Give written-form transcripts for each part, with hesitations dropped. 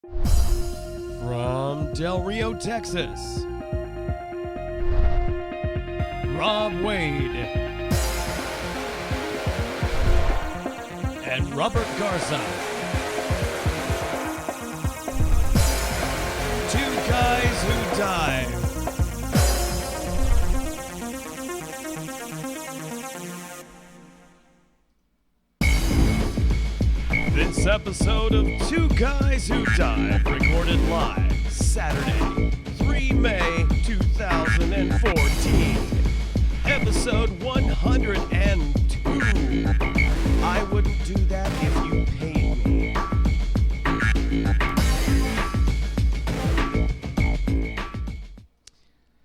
From Del Rio, Texas, Rob Wade and Robert Garza. Two guys who dive. This episode of Two Guys Who Dive, recorded live Saturday, 3 May 2014. Episode 102. I wouldn't do that if you paid me.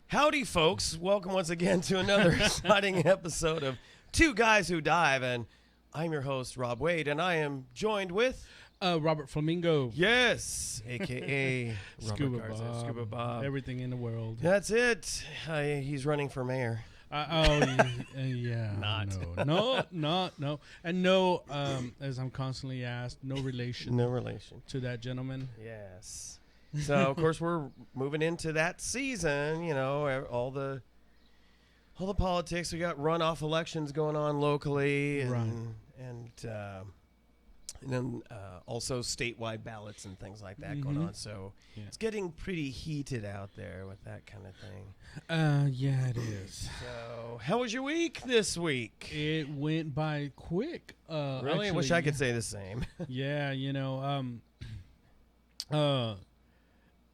Howdy, folks. Welcome once again to another exciting episode of Two Guys Who Dive, and I'm your host, Rob Wade, and I am joined with... Robert Flamingo. Yes, a.k.a. Scubadog. Scuba Bob. Everything in the world. That's it. He's running for mayor. Yeah. Not. No. And no, as I'm constantly asked, no relation. No relation. To that gentleman. Yes. So, of course, we're moving into that season, you know, all the politics. We got runoff elections going on locally, and Right. and then also statewide ballots and things like that going on. So it's getting pretty heated out there with that kind of thing. Yeah, it is. So, how was your week this week? It went by quick. Really? Actually, I wish I could say the same. Yeah, you know,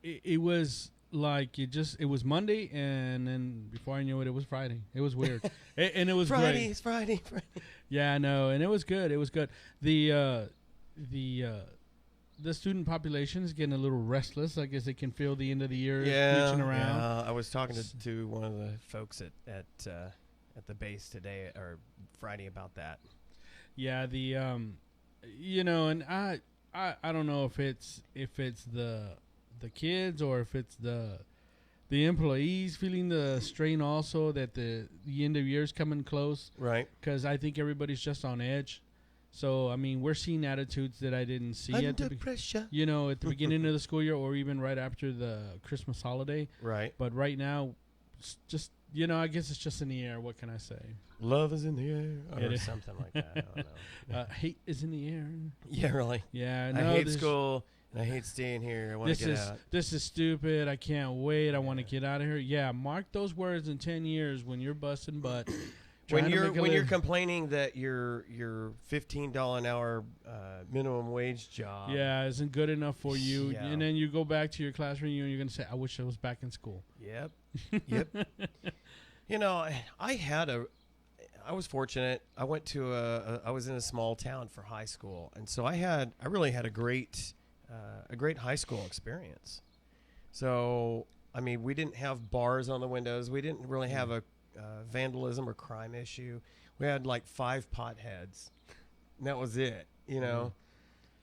it was like it was Monday, and then before I knew it, it was Friday. It was weird, and it was Friday. great. It's Friday. Yeah, no, and it was good. It was good. The student population is getting a little restless. I guess they can feel the end of the year reaching around. Yeah, I was talking to one of the folks at the base today or Friday about that. Yeah, you know, and I don't know if it's the kids or if it's the employees feeling the strain also that the end of year is coming close. Right. Because I think everybody's just on edge. So, I mean, we're seeing attitudes that I didn't see Under pressure. You know, at the beginning of the school year or even right after the Christmas holiday. Right. But right now, it's just, you know, I guess it's just in the air. What can I say? Love is in the air. Or something like that. I don't know. Hate is in the air. Yeah, really. Yeah. I hate school. And I hate staying here. I want to get out. This is stupid. I can't wait. I want to get out of here. Yeah, mark those words in 10 years when you're busting butt. When you're complaining that your $15 an hour minimum wage job isn't good enough for you, Yeah. and then you go back to your class reunion, you're gonna say, "I wish I was back in school." Yep. You know, I was fortunate. I went to I was in a small town for high school, and so I really had a great high school experience. So, I mean, we didn't have bars on the windows. We didn't really have a vandalism or crime issue. We had like 5 potheads, and that was it, you know.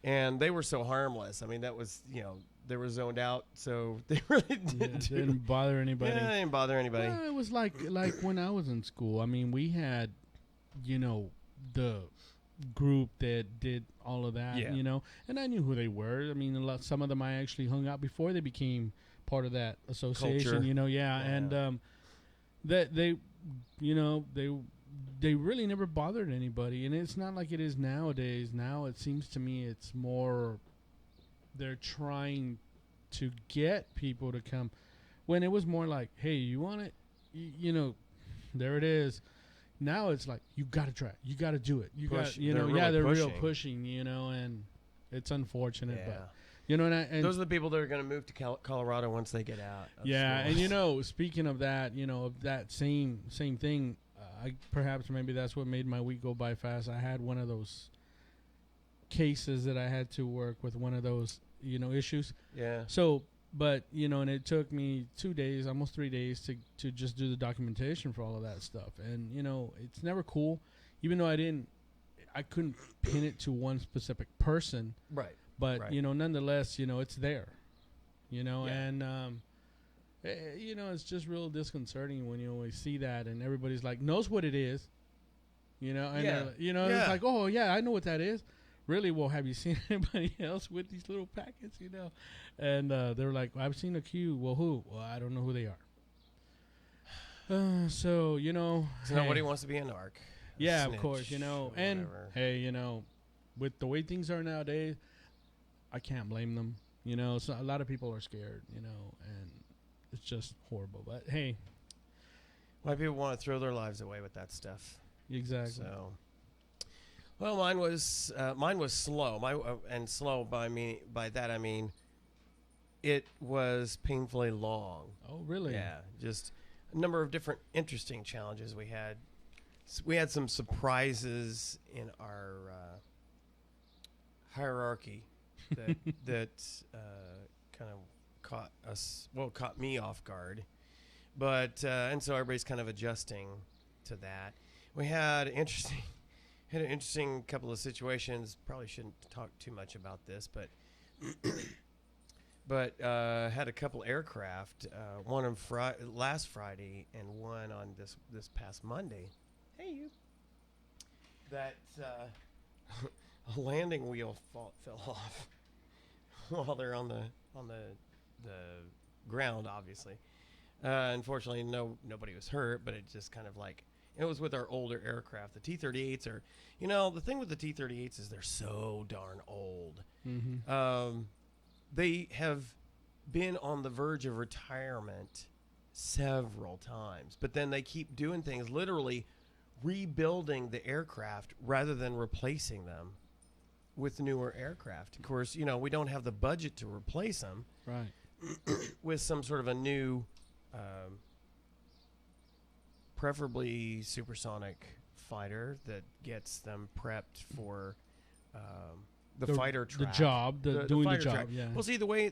And they were so harmless. I mean, that was, you know, they were zoned out, so they really didn't bother anybody. Yeah, they didn't bother anybody. Well, it was like when I was in school. I mean, we had, you know, the group that did all of that, you know, and I knew who they were. I mean, some of them I actually hung out before they became part of that association. Culture. You know, and that they, you know, they really never bothered anybody, and it's not like it is nowadays. Now it seems to me it's more they're trying to get people to come, when it was more like, hey, you want it, you know, there it is. Now it's like, you got to try it. You got to do it. You got, you know, they're real pushing, you know, and it's unfortunate. Yeah. But, you know, and those are the people that are going to move to Colorado once they get out. Yeah, and, you know, speaking of that, you know, of that same thing, perhaps maybe that's what made my week go by fast. I had one of those cases that I had to work with, one of those, you know, issues. Yeah. So, but, you know, and it took me 2 days, almost 3 days to just do the documentation for all of that stuff. And, you know, it's never cool, even though I couldn't pin it to one specific person. Right. But, you know, nonetheless, you know, it's there, you know, and, you know, it's just real disconcerting when you always see that and everybody's like, knows what it is, you know, and, you know, it's like, oh, yeah, I know what that is. really, well, have you seen anybody else with these little packets, And they're like, I've seen a few. Well, who? Well, I don't know who they are. So, nobody wants to be a narc. Yeah, of course, and hey, with the way things are nowadays, I can't blame them. So a lot of people are scared, and it's just horrible. But hey, why people want to throw their lives away with that stuff? Exactly. So, well, mine was slow. And slow by that I mean, it was painfully long. Oh, really? Yeah, just a number of different interesting challenges we had. We had some surprises in our hierarchy that kind of caught me off guard. But and so everybody's kind of adjusting to that. We had an interesting couple of situations. Probably shouldn't talk too much about this, but had a couple aircraft. One on last Friday and one on this past Monday. Hey, you. That a landing wheel fell off while they're on the ground. Obviously, unfortunately, nobody was hurt, but it just kind of like it was with our older aircraft. The T-38s are, the thing with the T-38s is they're so darn old. Mm-hmm. They have been on the verge of retirement several times, but then they keep doing things, literally rebuilding the aircraft rather than replacing them with newer aircraft. Of course, we don't have the budget to replace them. Right. With some sort of a new, preferably supersonic fighter that gets them prepped for the fighter track. The job, doing the job. Track. Yeah. Well, see, the way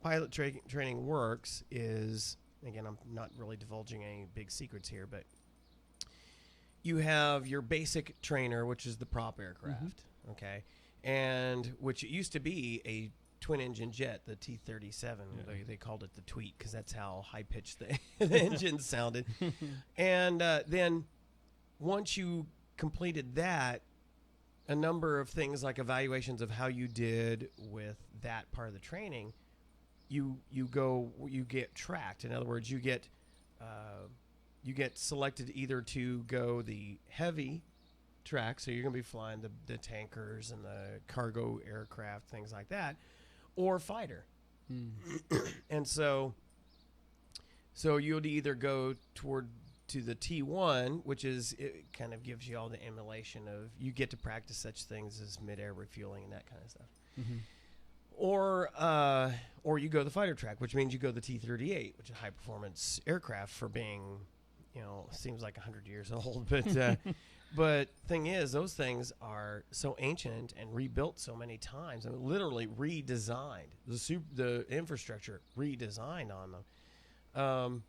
pilot training works is, again, I'm not really divulging any big secrets here, but you have your basic trainer, which is the prop aircraft, okay, and which it used to be a twin-engine jet, the T-37. Yeah. They called it the Tweet because that's how high-pitched the engine sounded. And then once you completed that, a number of things like evaluations of how you did with that part of the training, you get tracked. In other words, you get selected either to go the heavy track, so you're going to be flying the tankers and the cargo aircraft, things like that, or fighter. And so you'd either go to the T1, which is, it kind of gives you all the emulation of, you get to practice such things as mid-air refueling and that kind of stuff. Mm-hmm. Or you go the fighter track, which means you go the T-38, which is a high-performance aircraft for being, seems like 100 years old. But but thing is, those things are so ancient and rebuilt so many times. I mean, literally redesigned. The infrastructure redesigned on them.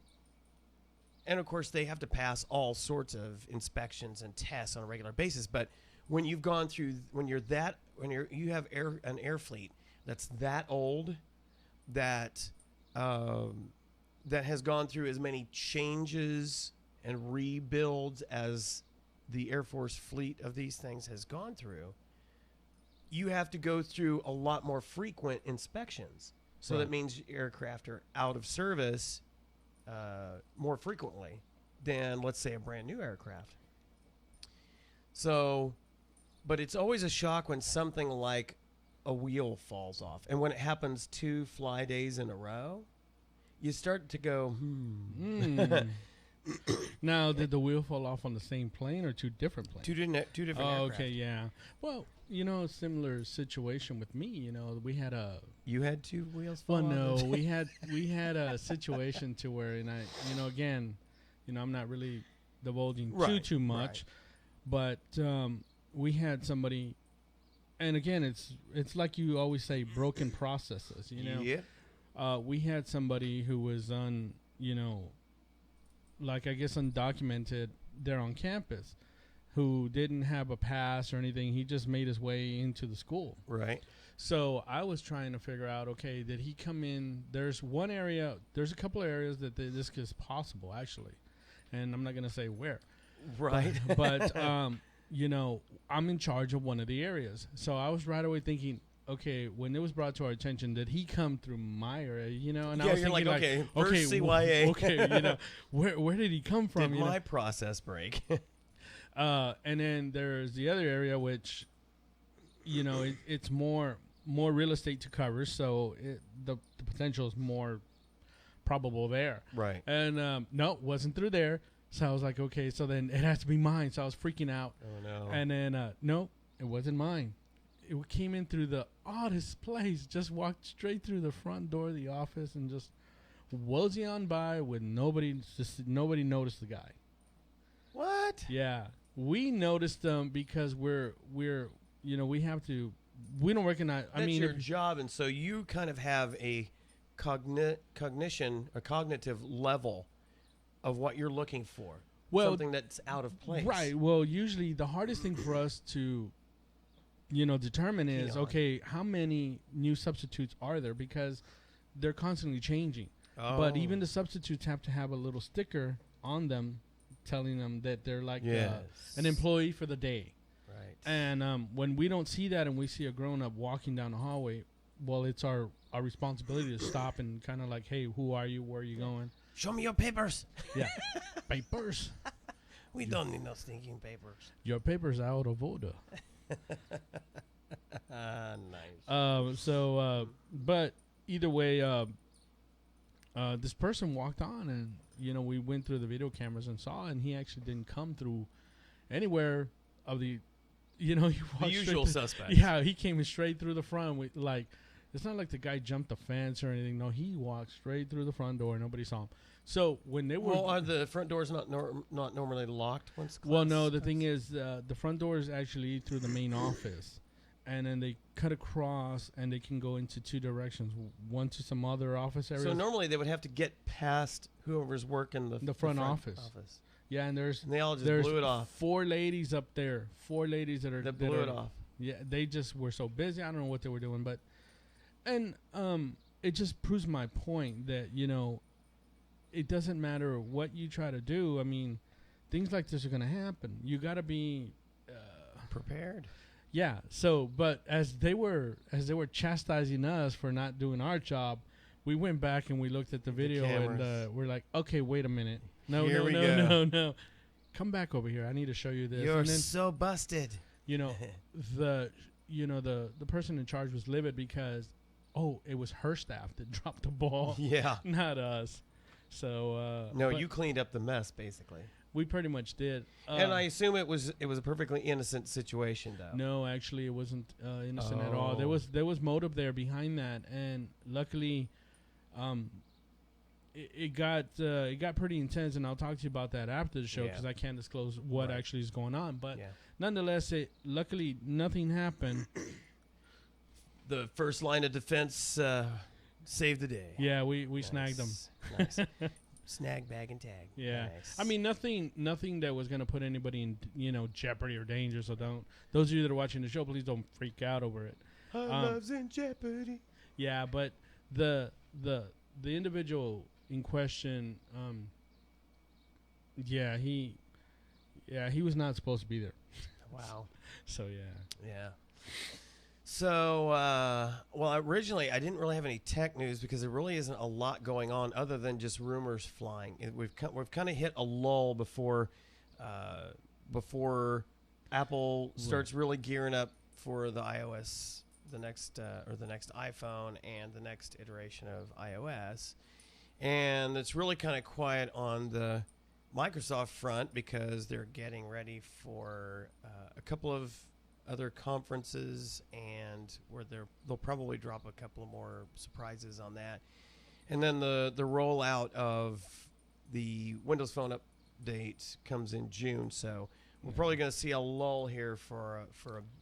And, of course, they have to pass all sorts of inspections and tests on a regular basis. But when you've gone through, you have an air fleet that's that old, that has gone through as many changes and rebuilds as the Air Force fleet of these things has gone through, you have to go through a lot more frequent inspections. So right. That means aircraft are out of service more frequently than, let's say, a brand new aircraft. So, but it's always a shock when something like a wheel falls off. And when it happens 2 fly days in a row, you start to go, Now, did the wheel fall off on the same plane or 2 different planes? Two different aircraft. Okay, yeah. Well, a similar situation with me. We had a. You had 2 wheels fall off? Well, no, we had a situation to where, and I, again, I'm not really divulging too much, but we had somebody, and again, it's like you always say, broken processes. Yeah. We had somebody who was like I guess undocumented there on campus, who didn't have a pass or anything. He just made his way into the school. Right. So I was trying to figure out, okay, did he come in? There's a couple of areas that this is possible, actually. And I'm not going to say where. Right. But I'm in charge of one of the areas. So I was right away thinking, okay, when it was brought to our attention, did he come through my area, And I was thinking okay, okay, CYA. okay, where did he come from? Did my process break? And then there's the other area, which, it's more real estate to cover, so the potential is more probable there. Right. And no, wasn't through there. So I was like, okay, so then it has to be mine. So I was freaking out. Oh no. And then no, it wasn't mine. It came in through the oddest place. Just walked straight through the front door of the office and just wosy on by with nobody. Just nobody noticed the guy. What? Yeah, we noticed them because we have to. We don't recognize. That's your job, and so you kind of have a cognition, a cognitive level of what you're looking for. Well, something that's out of place. Right. Well, usually the hardest thing for us to determine is, okay, how many new substitutes are there? Because they're constantly changing. Oh. But even the substitutes have to have a little sticker on them telling them that they're like an employee for the day. Right. And when we don't see that and we see a grown-up walking down the hallway, well, it's our responsibility to stop and kind of like, hey, who are you? Where are you going? Show me your papers. Yeah. Papers. We don't need no stinking papers. Your papers are out of order. Nice. But either way, this person walked on, and we went through the video cameras and saw, and he actually didn't come through anywhere of the, he walked the usual suspects. Yeah, he came straight through the front with it's not like the guy jumped the fence or anything. No, he walked straight through the front door. Nobody saw him. So when they were, are the front doors not normally locked once? Well, no. The thing is, the front door is actually through the main office, and then they cut across, and they can go into two directions. One to some other office area. So normally they would have to get past whoever's working the front office. Yeah, and they all just blew it off. 4 ladies up there. 4 ladies that blew it off. Yeah, they just were so busy. I don't know what they were doing, but it just proves my point that it doesn't matter what you try to do. I mean, things like this are going to happen. You got to be prepared. Yeah. So, but as they were chastising us for not doing our job, we went back and we looked at the video and we're like, okay, wait a minute. No. Come back over here. I need to show you this. You're so busted. The person in charge was livid because, it was her staff that dropped the ball. Yeah. Not us. So no, you cleaned up the mess basically. We pretty much did. And I assume it was a perfectly innocent situation, though. No, actually, it wasn't innocent at all. There was motive there behind that, and luckily, it got pretty intense. And I'll talk to you about that after the show because I can't disclose what actually is going on. But nonetheless, luckily nothing happened. The first line of defense saved the day. Yeah, we snagged them. Nice. Snag, bag, and tag. Yeah. Nice. I mean, nothing that was going to put anybody in, jeopardy or danger. So those of you that are watching the show, please don't freak out over it. Our love's in jeopardy. Yeah, but the individual in question, he was not supposed to be there. Wow. So, yeah. Yeah. So, originally I didn't really have any tech news because there really isn't a lot going on other than just rumors flying. We've kind of hit a lull before Apple starts really gearing up for the iOS, the next iPhone and the next iteration of iOS, and it's really kind of quiet on the Microsoft front because they're getting ready for a couple of other conferences, and where they'll probably drop a couple of more surprises on that, and then the rollout of the Windows Phone update comes in June. So we're probably going to see a lull here for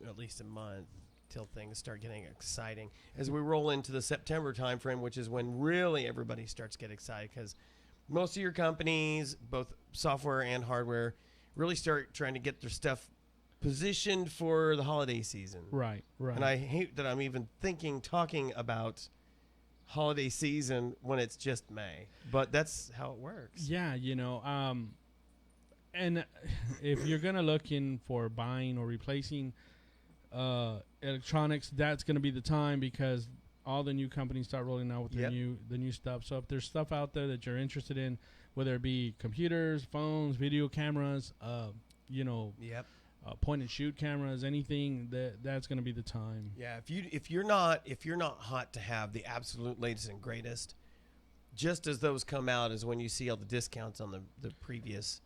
at least a month till things start getting exciting as we roll into the September timeframe, which is when really everybody starts to get excited because most of your companies, both software and hardware, really start trying to get their stuff positioned for the holiday season. Right. And I hate that I'm even talking about holiday season when it's just May, but that's how it works. Yeah, And if you're gonna look in for buying or replacing electronics, that's gonna be the time, because all the new companies start rolling out with the new stuff. So if there's stuff out there that you're interested in, whether it be computers, phones, video cameras, point and shoot cameras, anything, that's gonna be the time. Yeah, if you're not hot to have the absolute latest and greatest, just as those come out is when you see all the discounts on the previous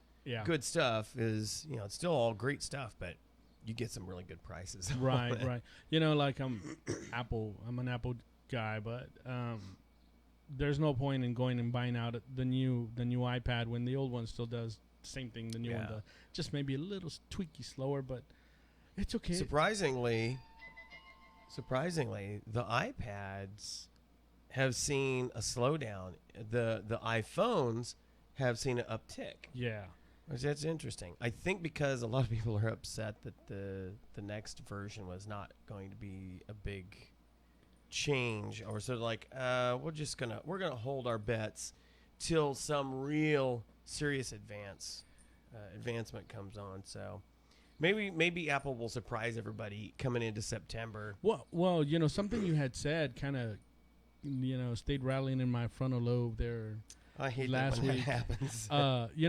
good stuff. Is it's still all great stuff, but you get some really good prices. Right. Like I'm an Apple guy, but there's no point in going and buying out the new iPad when the old one still does the same thing. The new one just maybe a little tweaky slower, but it's okay. Surprisingly, the iPads have seen a slowdown. The iPhones have seen an uptick. Yeah. That's interesting. I think because a lot of people are upset that the next version was not going to be a big change, or sort of like we're gonna hold our bets till some real serious advancement comes on. So maybe Apple will surprise everybody coming into September. Well, something you had said kind of stayed rattling in my frontal lobe there. I hate last that when week. that happens. So I think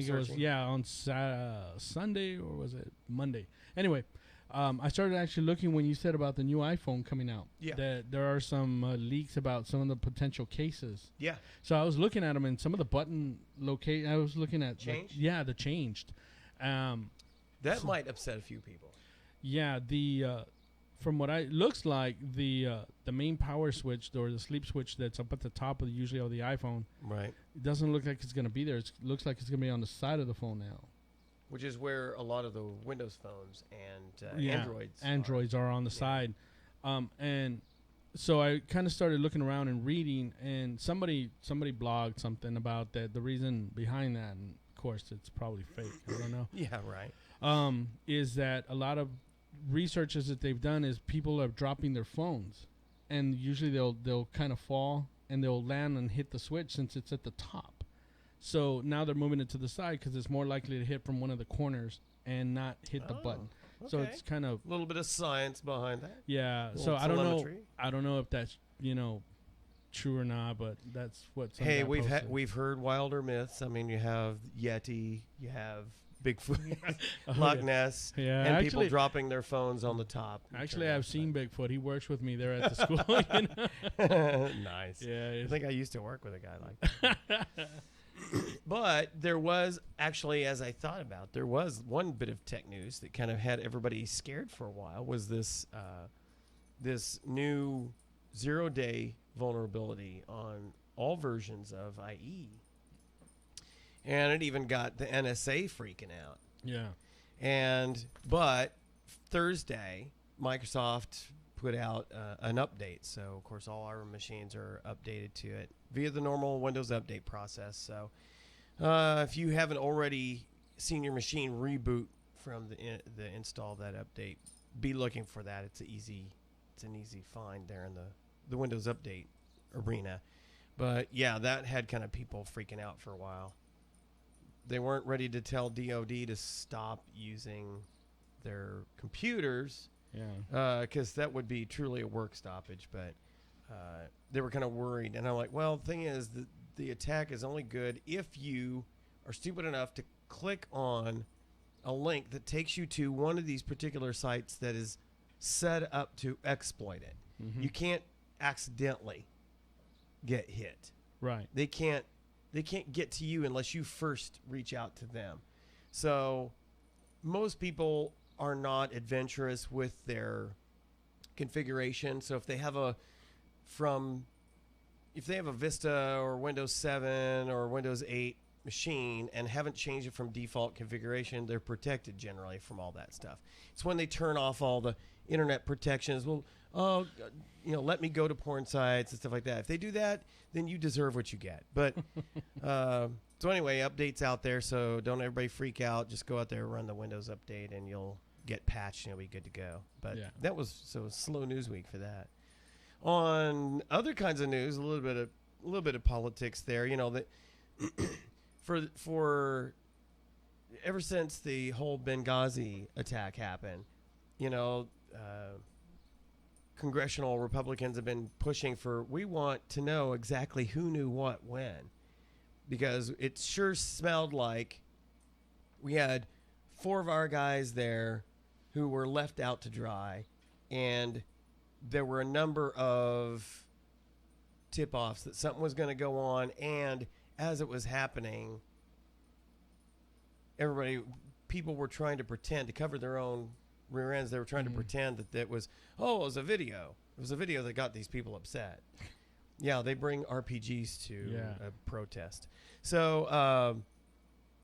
it was searching. on Sunday, or was it Monday? Anyway, I started actually looking when you said about the new iPhone coming out. Yeah. That there are some leaks about some of the potential cases. Yeah. So I was looking at them, and some of the button I was looking at changed. The changed. That might upset a few people. Yeah. From what looks like, the main power switch or the sleep switch that's up at the top of usually of the iPhone, right? It doesn't look like it's going to be there. It looks like it's going to be on the side of the phone now, which is where a lot of the Windows phones and Androids are on the side. And so I kind of started looking around and reading, and somebody blogged something about that. The reason behind that, and of course it's probably fake. I don't know. Yeah, right. Is that a lot of researches that they've done is people are dropping their phones, and usually they'll kind of fall and they'll land and hit the switch since it's at the top. So now they're moving it to the side because it's more likely to hit from one of the corners and not hit the button. Okay. So it's kind of a little bit of science behind that. Yeah. So I don't know if that's true or not, but that's what. Hey, we've heard wilder myths. I mean, you have Yeti, you have Bigfoot, Loch Ness, and people dropping their phones on the top. Actually, I've seen Bigfoot. He works with me there at the school. Nice. Yeah, I think I used to work with a guy like that. But there was actually, as I thought about, there was one bit of tech news that kind of had everybody scared for a while. Was this new 0-day vulnerability on all versions of IE? And it even got the NSA freaking out. Yeah. But Thursday, Microsoft put out an update. So, of course, all our machines are updated to it via the normal Windows update process. So, if you haven't already seen your machine reboot from the install of that update, be looking for that. It's an easy find there in the Windows update arena. But, yeah, that had kind of people freaking out for a while. They weren't ready to tell DoD to stop using their computers, because that would be truly a work stoppage. But they were kind of worried, and I'm like, well, the thing is, the attack is only good if you are stupid enough to click on a link that takes you to one of these particular sites that is set up to exploit it. Mm-hmm. You can't accidentally get hit. Right. They can't get to you unless you first reach out to them. So most people are not adventurous with their configuration. So if they have a Vista or Windows 7 or Windows 8 machine and haven't changed it from default configuration, they're protected generally from all that stuff. It's when they turn off all the internet protections. Well, let me go to porn sites and stuff like that. If they do that, then you deserve what you get. But so anyway, updates out there. So don't everybody freak out. Just go out there, run the Windows update, and you'll get patched and you'll be good to go. But that was slow news week for that. On other kinds of news, a little bit of politics there. for ever since the whole Benghazi attack happened, you know, congressional Republicans have been pushing for, we want to know exactly who knew what when, because it sure smelled like we had 4 of our guys there who were left out to dry, and there were a number of tip-offs that something was going to go on, and as it was happening, people were trying to pretend to cover their own rear ends. They were trying to pretend that it was a video. It was a video that got these people upset. Yeah, they bring RPGs to a protest. So,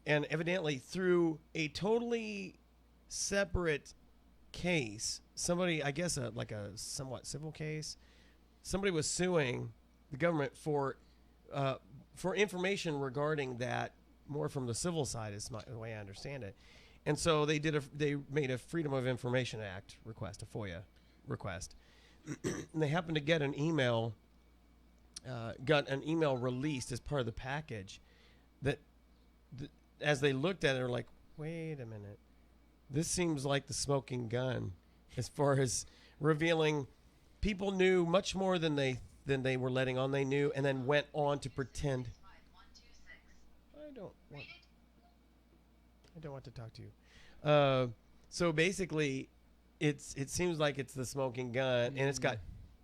and evidently through a totally separate case, somebody, I guess like a somewhat civil case, somebody was suing the government for information regarding that, more from the civil side is the way I understand it. And so they made a Freedom of Information Act request, a FOIA request. And they happened to get an email released as part of the package that as they looked at it, they're like, wait a minute, this seems like the smoking gun as far as revealing people knew much more than they were letting on. They knew, and then went on to pretend. I don't want to talk to you. So basically, it seems like it's the smoking gun, and it's got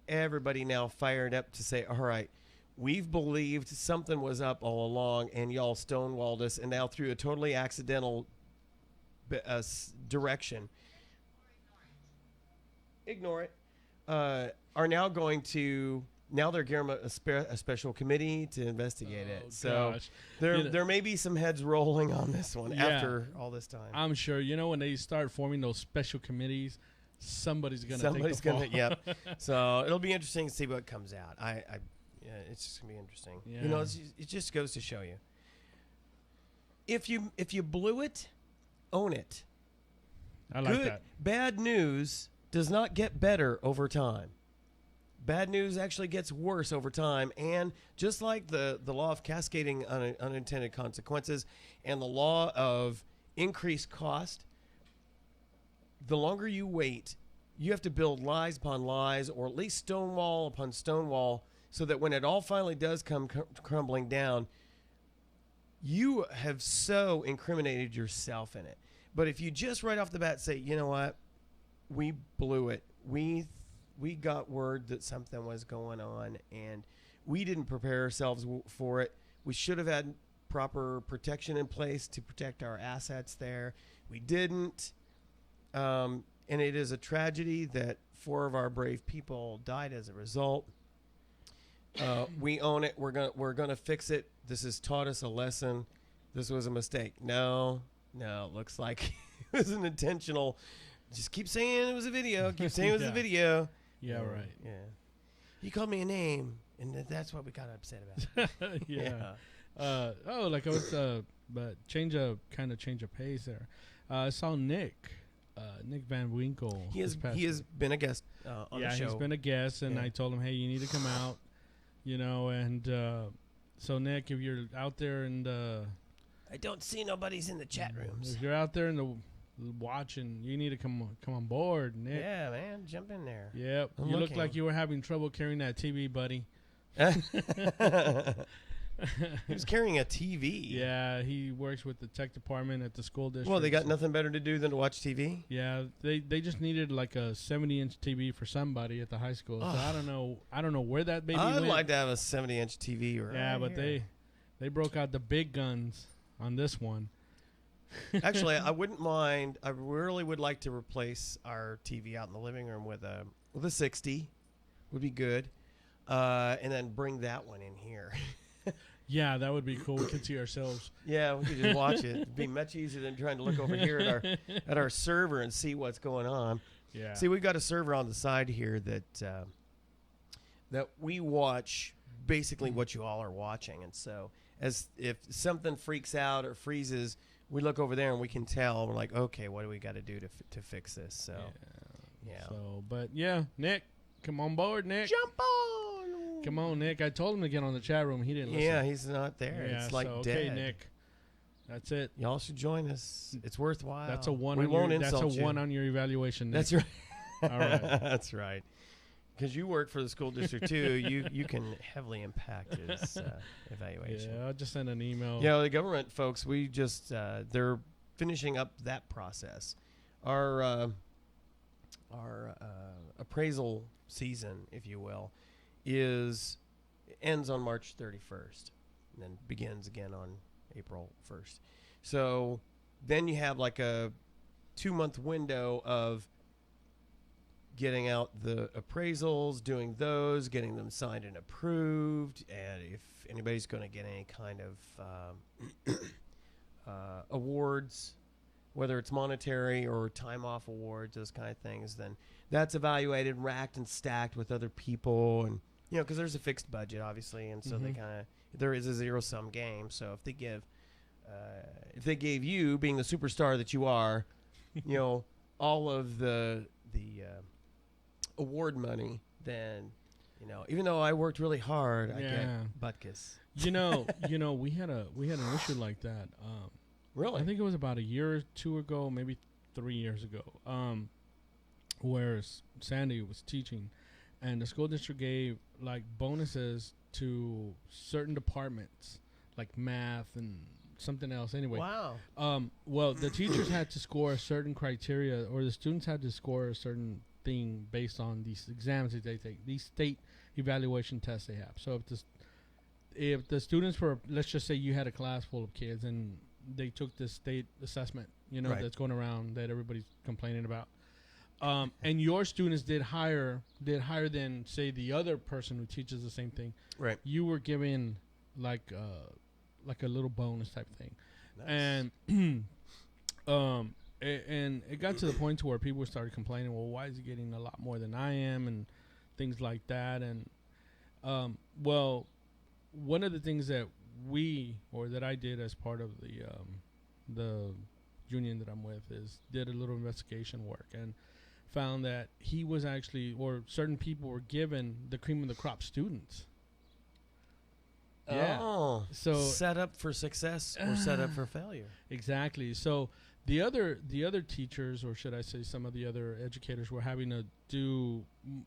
everybody now fired up to say, all right, we've believed something was up all along, and y'all stonewalled us, and now through a totally accidental direction, ignore it, are now going to... Now they're gearing up a special committee to investigate it. So there may be some heads rolling on this one after all this time. I'm sure. You know, when they start forming those special committees, somebody's going to take the fall. Yep. So it'll be interesting to see what comes out. It's just going to be interesting. Yeah. You know, it just goes to show you. If you blew it, own it. I like that. Bad news does not get better over time. Bad news actually gets worse over time, and just like the law of cascading unintended consequences and the law of increased cost, the longer you wait, you have to build lies upon lies, or at least stonewall upon stonewall, so that when it all finally does come crumbling down, you have so incriminated yourself in it. But if you just right off the bat say, you know what, we blew it, we got word that something was going on, and we didn't prepare ourselves for it. We should have had proper protection in place to protect our assets there. We didn't. And it is a tragedy that 4 of our brave people died as a result. We own it. We're gonna fix it. This has taught us a lesson. This was a mistake. No, it looks like it was an intentional. Just keep saying it was a video. Keep saying it was a video. Yeah, right. Yeah. You called me a name, and that's what we got upset about. Yeah. Like I was, but change of pace there. I saw Nick Van Winkle. He has been a guest on the show. Yeah, he's been a guest, and I told him, hey, you need to come out, you know, and so Nick, if you're out there and I don't see nobody's in the chat rooms. If you're out there in the watching, you need to come on board, Nick. Yeah, man, jump in there. Yep. You look like you were having trouble carrying that TV, buddy. He was carrying a TV. Yeah, he works with the tech department at the school district. Well, they got nothing better to do than to watch TV. Yeah, they just needed like a 70-inch TV for somebody at the high school. So I don't know where that baby went. I'd like to have a 70-inch TV. But they broke out the big guns on this one. Actually, I wouldn't mind. I really would like to replace our TV out in the living room with a 60. Would be good. And then bring that one in here. Yeah, that would be cool. We could see ourselves. Yeah, we could just watch it. It'd be much easier than trying to look over here at our server and see what's going on. Yeah. See, we've got a server on the side here that we watch basically what you all are watching. And so if something freaks out or freezes, we look over there and we can tell. We're like, okay, what do we got to do to fix this? So, yeah. So, but yeah, Nick, come on board, Nick. Jump on. Come on, Nick. I told him to get on the chat room. He didn't listen. Yeah, he's not there. Yeah, it's like so, dead. Okay, Nick. That's it. Y'all should join us. It's worthwhile. That's a one. We won't That's insult a you. 1 on your evaluation. That's right. All right. That's right. Because you work for the school district too, you can heavily impact his evaluation. Yeah, I'll just send an email. Yeah, the government folks, we just they're finishing up that process. Our appraisal season, if you will, ends on March 31st, and then begins again on April 1st. So then you have like a 2-month window of getting out the appraisals, doing those, getting them signed and approved, and if anybody's going to get any kind of awards, whether it's monetary or time off awards, those kind of things, then that's evaluated, racked, and stacked with other people, and because there's a fixed budget, obviously, and so they kind of there is a zero-sum game. So if they gave you, being the superstar that you are, all of the award money, then even though I worked really hard, I get butt kiss. We had an issue like that. Really? I think it was about a year or two ago, maybe 3 years ago, where Sandy was teaching, and the school district gave like bonuses to certain departments, like math and something else. Anyway, wow. Well, the teachers had to score a certain criteria, or the students had to score a certain thing based on these exams that they take, these state evaluation tests they have. So if the students were, let's just say you had a class full of kids and they took this state assessment, right, that's going around that everybody's complaining about, and your students did higher than, say, the other person who teaches the same thing, right, you were given like a little bonus type thing. Nice. And it got to the point to where people started complaining, well, why is he getting a lot more than I am, and things like that. And well, one of the things that that I did as part of the union that I'm with did a little investigation work and found that he was actually, or certain people were given the cream of the crop students. Yeah. Oh, so set up for success or set up for failure. Exactly. So the other teachers, or should I say some of the other educators, were having to do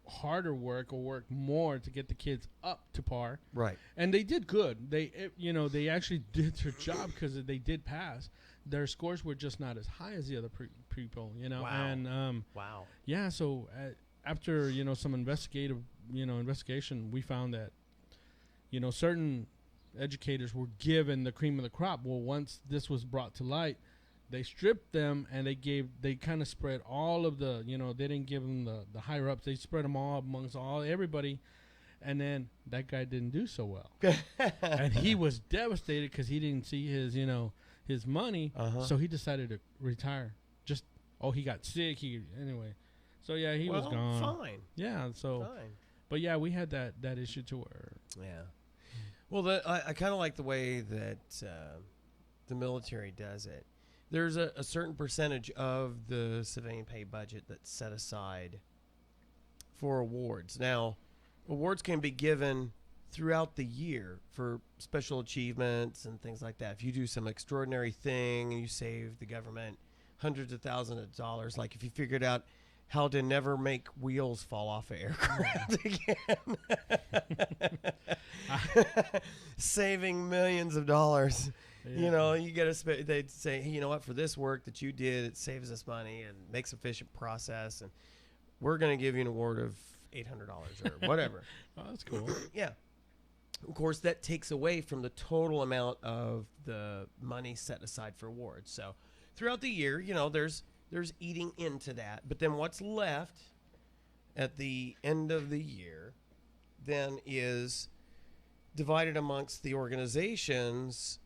harder work or work more to get the kids up to par. Right. And they did good. They actually did their job because they did pass. Their scores were just not as high as the other people, Wow. And wow. Yeah. So after some investigation, we found that certain educators were given the cream of the crop. Well, once this was brought to light, they stripped them and they kind of spread all of the, they didn't give them the higher ups. They spread them all amongst everybody. And then that guy didn't do so well. And he was devastated because he didn't see his money. Uh-huh. So he decided to retire. He got sick. Anyway. So yeah, he was gone. Fine. Yeah. So, fine. But yeah, we had that issue to where. Yeah. Well, I kind of like the way that the military does it. There's a certain percentage of the civilian pay budget that's set aside for awards. Now, awards can be given throughout the year for special achievements and things like that. If you do some extraordinary thing and you save the government hundreds of thousands of dollars, like if you figured out how to never make wheels fall off an aircraft again. Saving millions of dollars. Yeah. You get they'd say, hey, you know what, for this work that you did, it saves us money and makes efficient process, and we're going to give you an award of $800 or whatever. Oh, that's cool. Yeah. Of course, that takes away from the total amount of the money set aside for awards. So throughout the year, there's eating into that. But then what's left at the end of the year then is divided amongst the organizations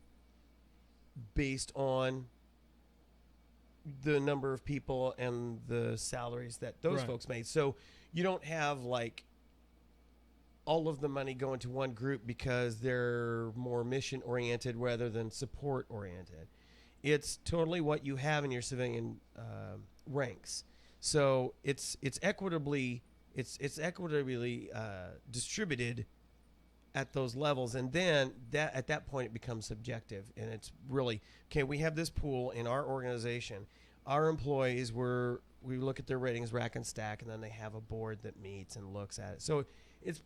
based on the number of people and the salaries that those folks made. So you don't have like all of the money going to one group because they're more mission oriented rather than support oriented. It's totally what you have in your civilian ranks. So it's equitably distributed at those levels, and then at that point it becomes subjective, and it's really okay. We have this pool in our organization. Our employees we look at their ratings, rack and stack, and then they have a board that meets and looks at it. So it's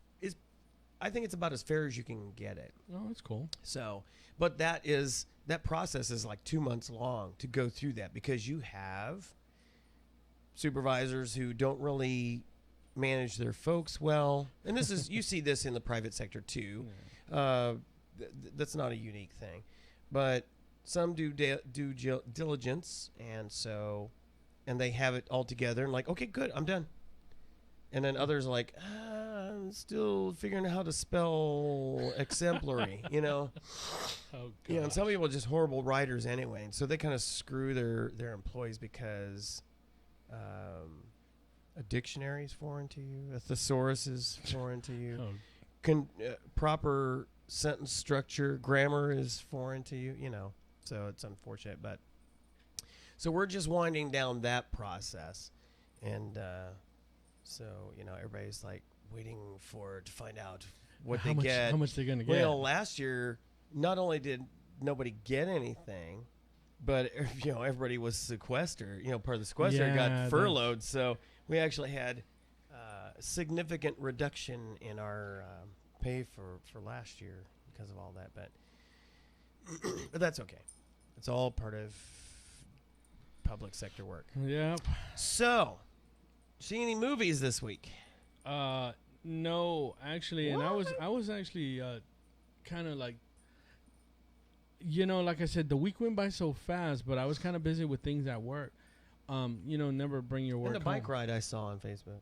I think it's about as fair as you can get it. Oh, that's cool. So, but that process is like 2 months long to go through that, because you have supervisors who don't really manage their folks well, and this is you see this in the private sector too. Yeah. That's not a unique thing, but some do diligence, and they have it all together and like, okay, good, I'm done. And then others are like, I'm still figuring out how to spell exemplary, you know. Oh, you know, and some people are just horrible writers anyway, and so they kind of screw their employees because a dictionary is foreign to you, a thesaurus is foreign to you, proper sentence structure, grammar is foreign to you, you know. So it's unfortunate, but so we're just winding down that process, and so you know everybody's like waiting to find out what they get, how much they're gonna get. Well, last year not only did nobody get anything, but you know everybody was sequestered. You know, part of the sequester got furloughed, so we actually had a significant reduction in our pay for last year because of all that. But that's okay. It's all part of public sector work. Yep. So, see any movies this week? No, actually, what? And I was actually kind of like, you know, like I said, the week went by so fast, but I was kind of busy with things at work. You know, never bring your work. And the bike ride I saw on Facebook,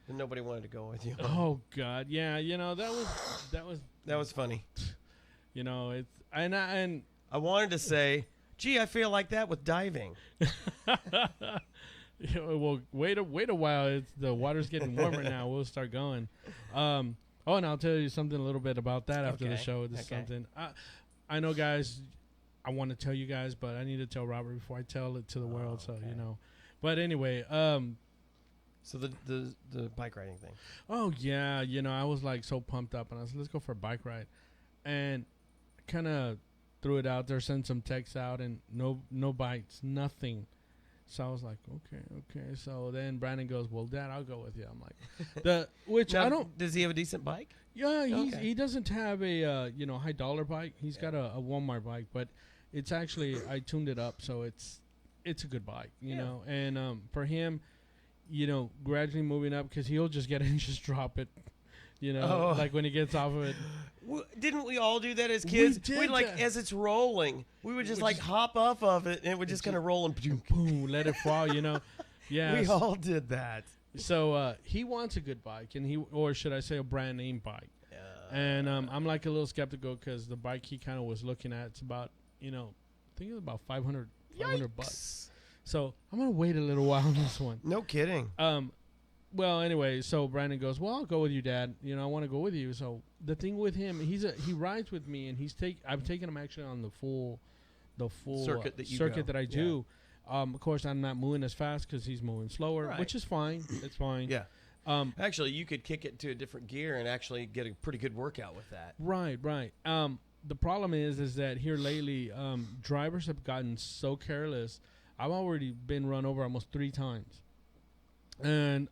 and nobody wanted to go with you. Oh God, yeah, you know that was funny. You know, it's and I wanted to say, gee, I feel like that with diving. Yeah, well, wait a while. The water's getting warmer now. We'll start going. And I'll tell you something a little bit about that after the show. This is something I know, guys. I want to tell you guys, but I need to tell Robert before I tell it to the world. So you know. But anyway, so the bike riding thing. Oh yeah, you know I was like so pumped up, and I was let's go for a bike ride, and kind of threw it out there, sent some texts out, and no bites, nothing. So I was like, okay. So then Brandon goes, well, Dad, I'll go with you. I'm like, now, I don't. Does he have a decent bike? Yeah, he doesn't have a high dollar bike. He's got a Walmart bike, but it's actually I tuned it up, so it's a good bike, you know. And for him, you know, gradually moving up because he'll just get it and just drop it. You know, like when he gets off of it. Didn't we all do that as kids? We'd like, as it's rolling, we would just like hop off of it, and it would just kind of roll and boom, let it fall, you know. Yeah. We all did that. So he wants a good bike, or should I say a brand name bike. And I'm like a little skeptical because the bike he kind of was looking at, it's about, you know, I think it's about $500 bucks. So I'm going to wait a little while on this one. No kidding. Well, anyway, so Brandon goes, well, I'll go with you, Dad. You know, I want to go with you. So the thing with him, he rides with me, and I've taken him actually on the full circuit that I do. Yeah. Of course, I'm not moving as fast because he's moving slower, which is fine. It's fine. Yeah. Actually, you could kick it to a different gear and actually get a pretty good workout with that. Right. The problem is that here lately, drivers have gotten so careless. I've already been run over almost 3 times. And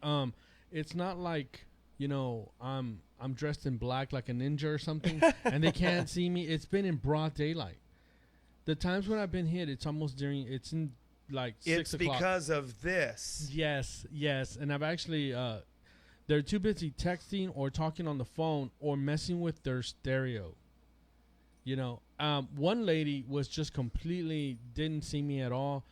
it's not like, you know, I'm dressed in black like a ninja or something and they can't see me. It's been in broad daylight. The times when I've been hit, it's in like 6 o'clock. It's because of this. Yes. And I've actually they're too busy texting or talking on the phone or messing with their stereo. You know, one lady was just completely didn't see me at all.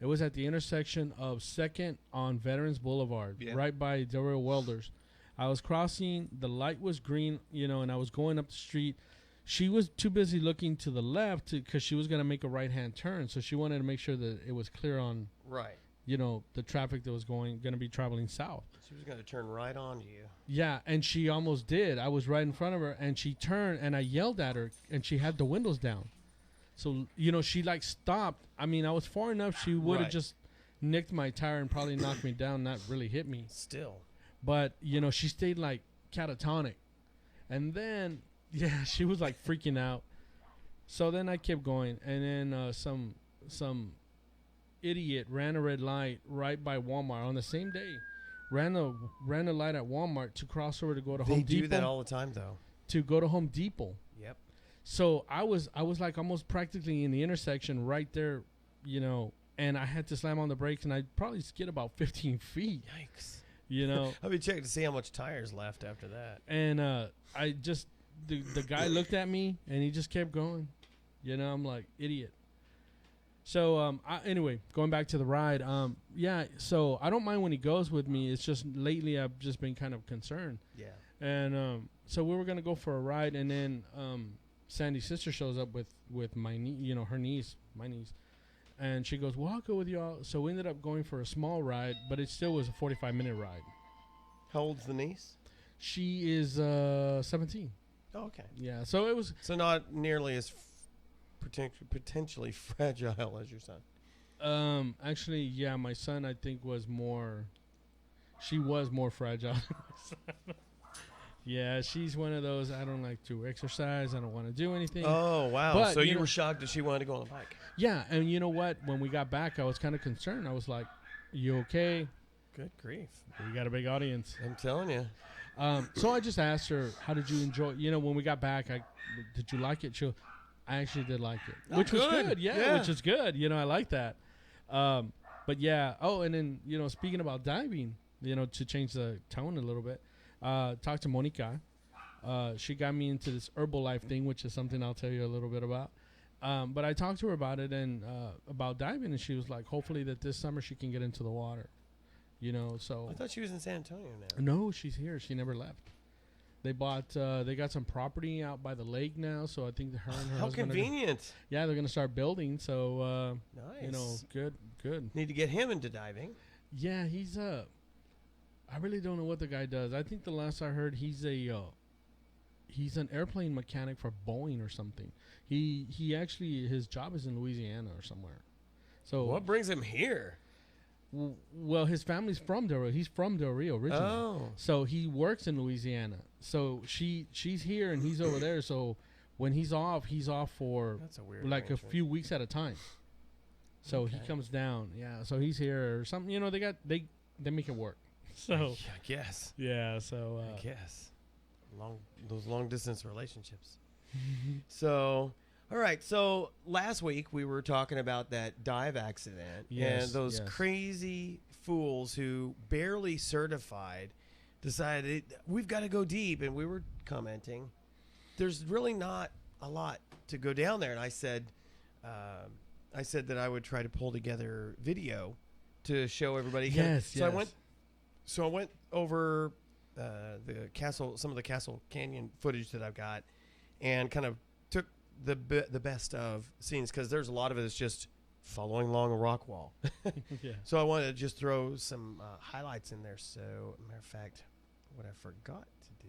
It was at the intersection of 2nd on Veterans Boulevard, right by Delray Welders. I was crossing, the light was green, you know, and I was going up the street. She was too busy looking to the left because she was going to make a right-hand turn, so she wanted to make sure that it was clear on, you know, the traffic that was going to be traveling south. She was going to turn right on you. Yeah, and she almost did. I was right in front of her, and she turned, and I yelled at her, and she had the windows down. So, you know, she like stopped. I mean, I was far enough. She would have just nicked my tire and probably knocked me down, not really hit me. Still. But, you know, she stayed like catatonic. And then Yeah, she was like freaking out. So then I kept going, and then some idiot ran a red light right by Walmart on the same day. Ran a light at Walmart to cross over to go to Home Depot. They do that all the time, though. To go to Home Depot. Yep. So I was like almost practically in the intersection right there, you know, and I had to slam on the brakes, and I probably skid about 15 feet. Yikes. You know. I'll be checking to see how much tires left after that. And I just the guy looked at me, and he just kept going. You know, I'm like, idiot. So anyway, going back to the ride, yeah. So I don't mind when he goes with me. It's just lately I've just been kind of concerned. Yeah. And so we were gonna go for a ride, and then Sandy's sister shows up with my my niece, and she goes, "Well, I'll go with y'all." So we ended up going for a small ride, but it still was a 45-minute ride. How old's the niece? She is 17. Oh, okay. Yeah. So it was. So not nearly as potentially fragile as your son. Actually, yeah, my son I think was more. She was more fragile. Yeah, she's one of those. I don't like to exercise. I don't want to do anything. Oh wow! But, so you were shocked that she wanted to go on a bike. Yeah, and you know what? When we got back, I was kind of concerned. I was like, "You okay?" Good grief! We got a big audience. I'm telling you. So I just asked her, "How did you enjoy?" You know, when we got back, did you like it? I actually did like it, which was good. Yeah, which is good. You know, I like that. But yeah. Oh, and then speaking about diving, to change the tone a little bit, talked to Monica. She got me into this Herbalife thing, which is something I'll tell you a little bit about. But I talked to her about it and about diving, and she was like, hopefully that this summer she can get into the water. So I thought she was in San Antonio now. No, she's here. She never left. They got some property out by the lake now, so I think her and her How husband convenient. they're going to start building. So nice. Good. Need to get him into diving. Yeah, he's I really don't know what the guy does. I think the last I heard, he's an airplane mechanic for Boeing or something. He actually, his job is in Louisiana or somewhere. So what brings him here? Well, his family's from Del Rio. He's from Del Rio originally. Oh. So he works in Louisiana. So she's here and he's over there. So when he's off for That's a weird like a few weeks at a time. So he comes down. Yeah. So he's here or something. They make it work. So I guess. Yeah. So I guess those long distance relationships. So. All right, so last week we were talking about that dive accident and those crazy fools who barely certified decided we've got to go deep, and we were commenting there's really not a lot to go down there, and I said that I would try to pull together video to show everybody. So I went over some of the Castle Canyon footage that I've got, and kind of took the best of scenes, because there's a lot of it that's just following along a rock wall. Yeah. So I wanted to just throw some highlights in there. So, matter of fact, what I forgot to do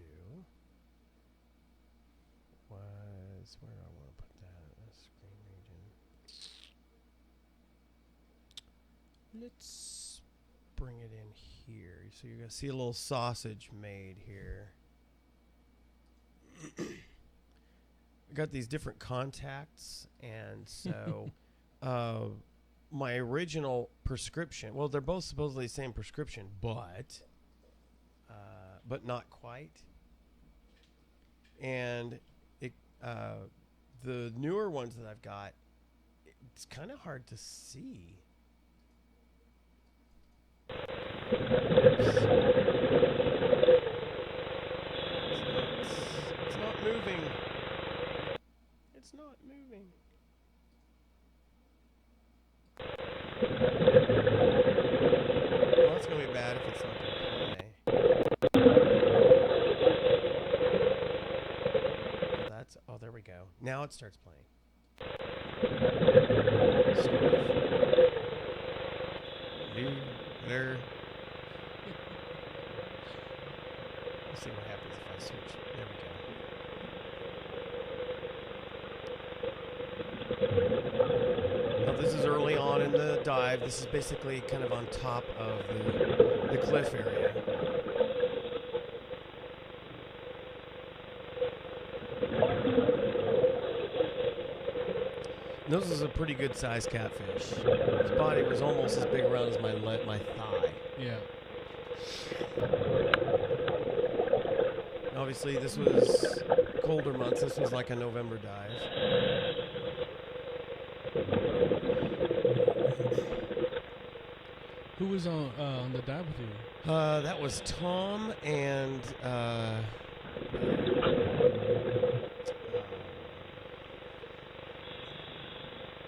was, where do I want to put that? Screen region. Let's bring it in here. So you're going to see a little sausage made here. Got these different contacts, and so my original prescription, well, they're both supposedly the same prescription, but not quite. And the newer ones that I've got, it's kind of hard to see. It's not moving. It's not moving. Well, that's going to be bad if it's not going to play. Oh, there we go. Now it starts playing. Sort of. There. Let's see what happens if I switch. There we go. Now, this is early on in the dive. This is basically kind of on top of the cliff area. This was a pretty good sized catfish. His body was almost as big around as my thigh. Yeah. Obviously, this was colder months. This was like a November dive. Who was on the dive with you? That was Tom and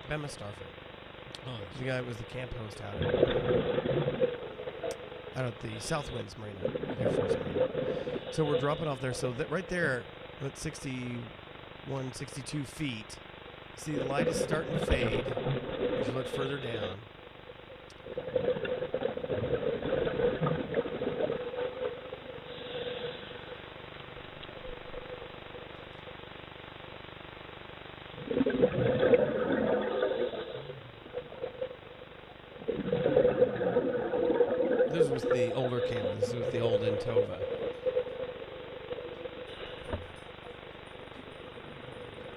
Bema Starford. Oh, The guy was the camp host out at the Southwinds Marina, Air Force Marina. So we're dropping off there. So that right there, at 61, 62 feet, see the light is starting to fade as you look further down. This was the older camera. This was the old Intova.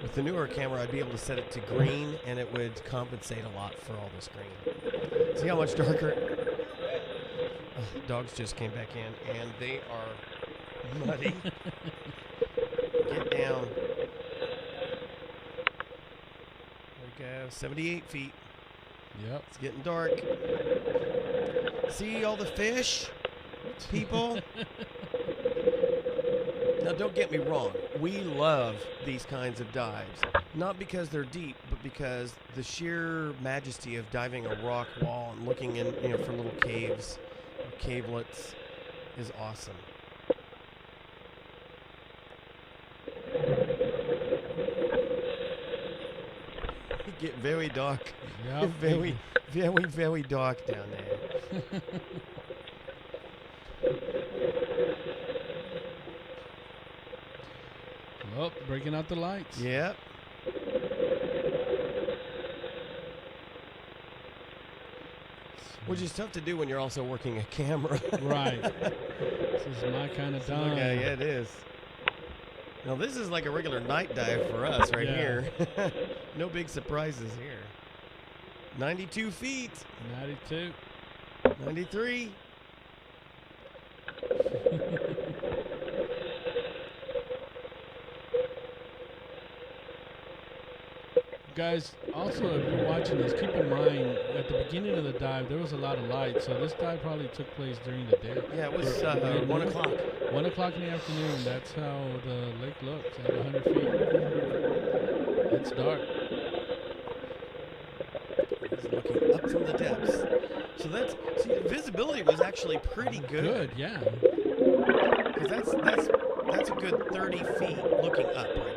With the newer camera, I'd be able to set it to green, and it would compensate a lot for all this green. See how much darker? Dogs just came back in, and they are muddy. Get down. There we go. 78 feet. Yep. It's getting dark. See all the fish, people? Now, don't get me wrong. We love these kinds of dives. Not because they're deep, but because the sheer majesty of diving a rock wall and looking in, for little caves or cavelets is awesome. It get very dark. Yep. Very, very, very dark down there. Oh, breaking out the lights. Yep. Which is tough to do when you're also working a camera. Right. This is my kind of dive. Okay, yeah, it is. Now, this is like a regular night dive for us right here. No big surprises here. 92 feet. 92. 93. Guys, also, if you're watching this, keep in mind, at the beginning of the dive, there was a lot of light, so this dive probably took place during the day. Yeah, it was 1 o'clock. 1 o'clock in the afternoon. That's how the lake looks at 100 feet. It's dark. It's looking up from the depths. So the visibility was actually pretty good. Good, yeah. Because that's a good 30 feet looking up right there.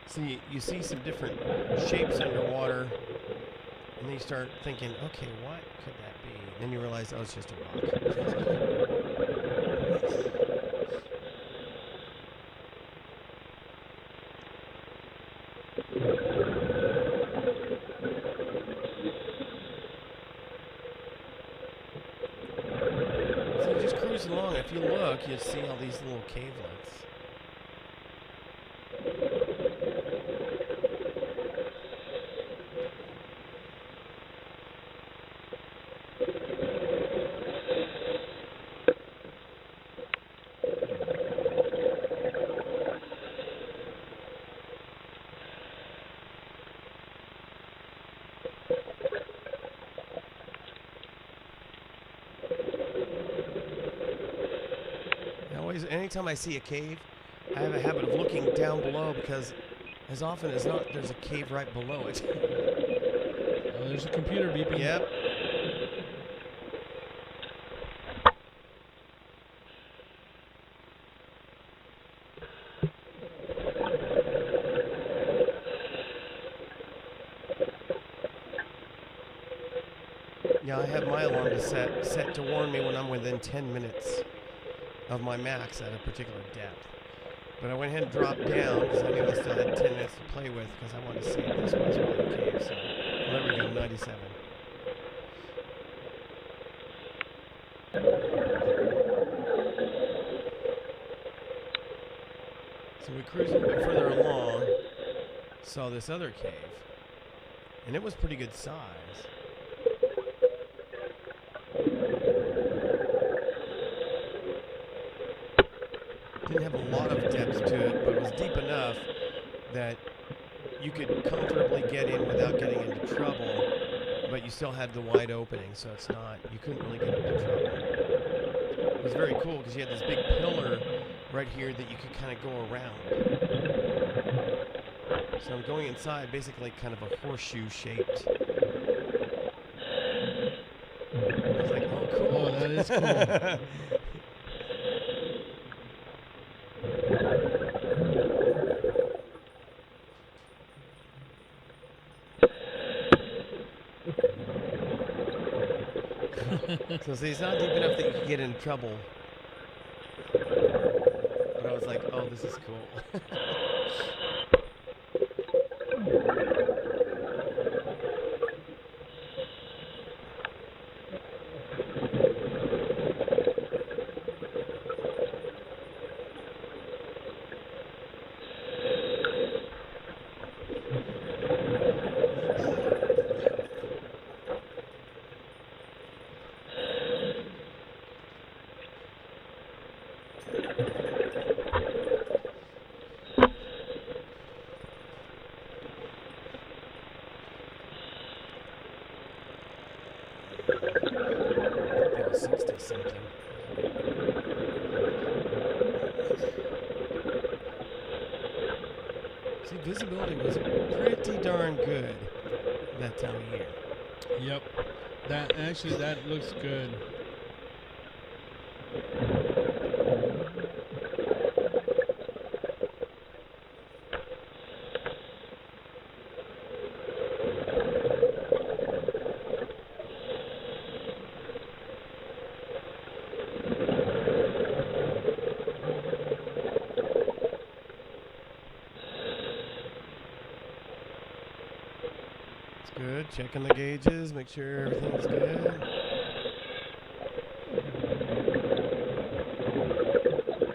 So you see some different shapes underwater, and then you start thinking, okay, what could that be? And then you realize, oh, it's just a rock. So you just cruise along. If you look, you'll see all these little cavelets. Anytime I see a cave, I have a habit of looking down below because as often as not, there's a cave right below it. Oh, there's a computer beeping. Yep. Yeah, I have my alarm to set to warn me when I'm within 10 minutes of my max at a particular depth. But I went ahead and dropped down because I knew I still had 10 minutes to play with because I wanted to see if this was really a cave. So, well, there we go, 97. So we cruised a bit further along, saw this other cave, and it was pretty good size. Didn't have a lot of depth to it, but it was deep enough that you could comfortably get in without getting into trouble, but you still had the wide opening, so it's not, you couldn't really get into trouble. It was very cool because you had this big pillar right here that you could kind of go around. So I'm going inside, basically kind of a horseshoe shaped. I was like, oh, cool. Oh, that is cool. So see, it's not deep enough that you can get in trouble. But I was like, oh, this is cool. That was 60 something. See, visibility was pretty darn good that time of year. Yep. That looks good. Good. Checking the gauges, make sure everything's good.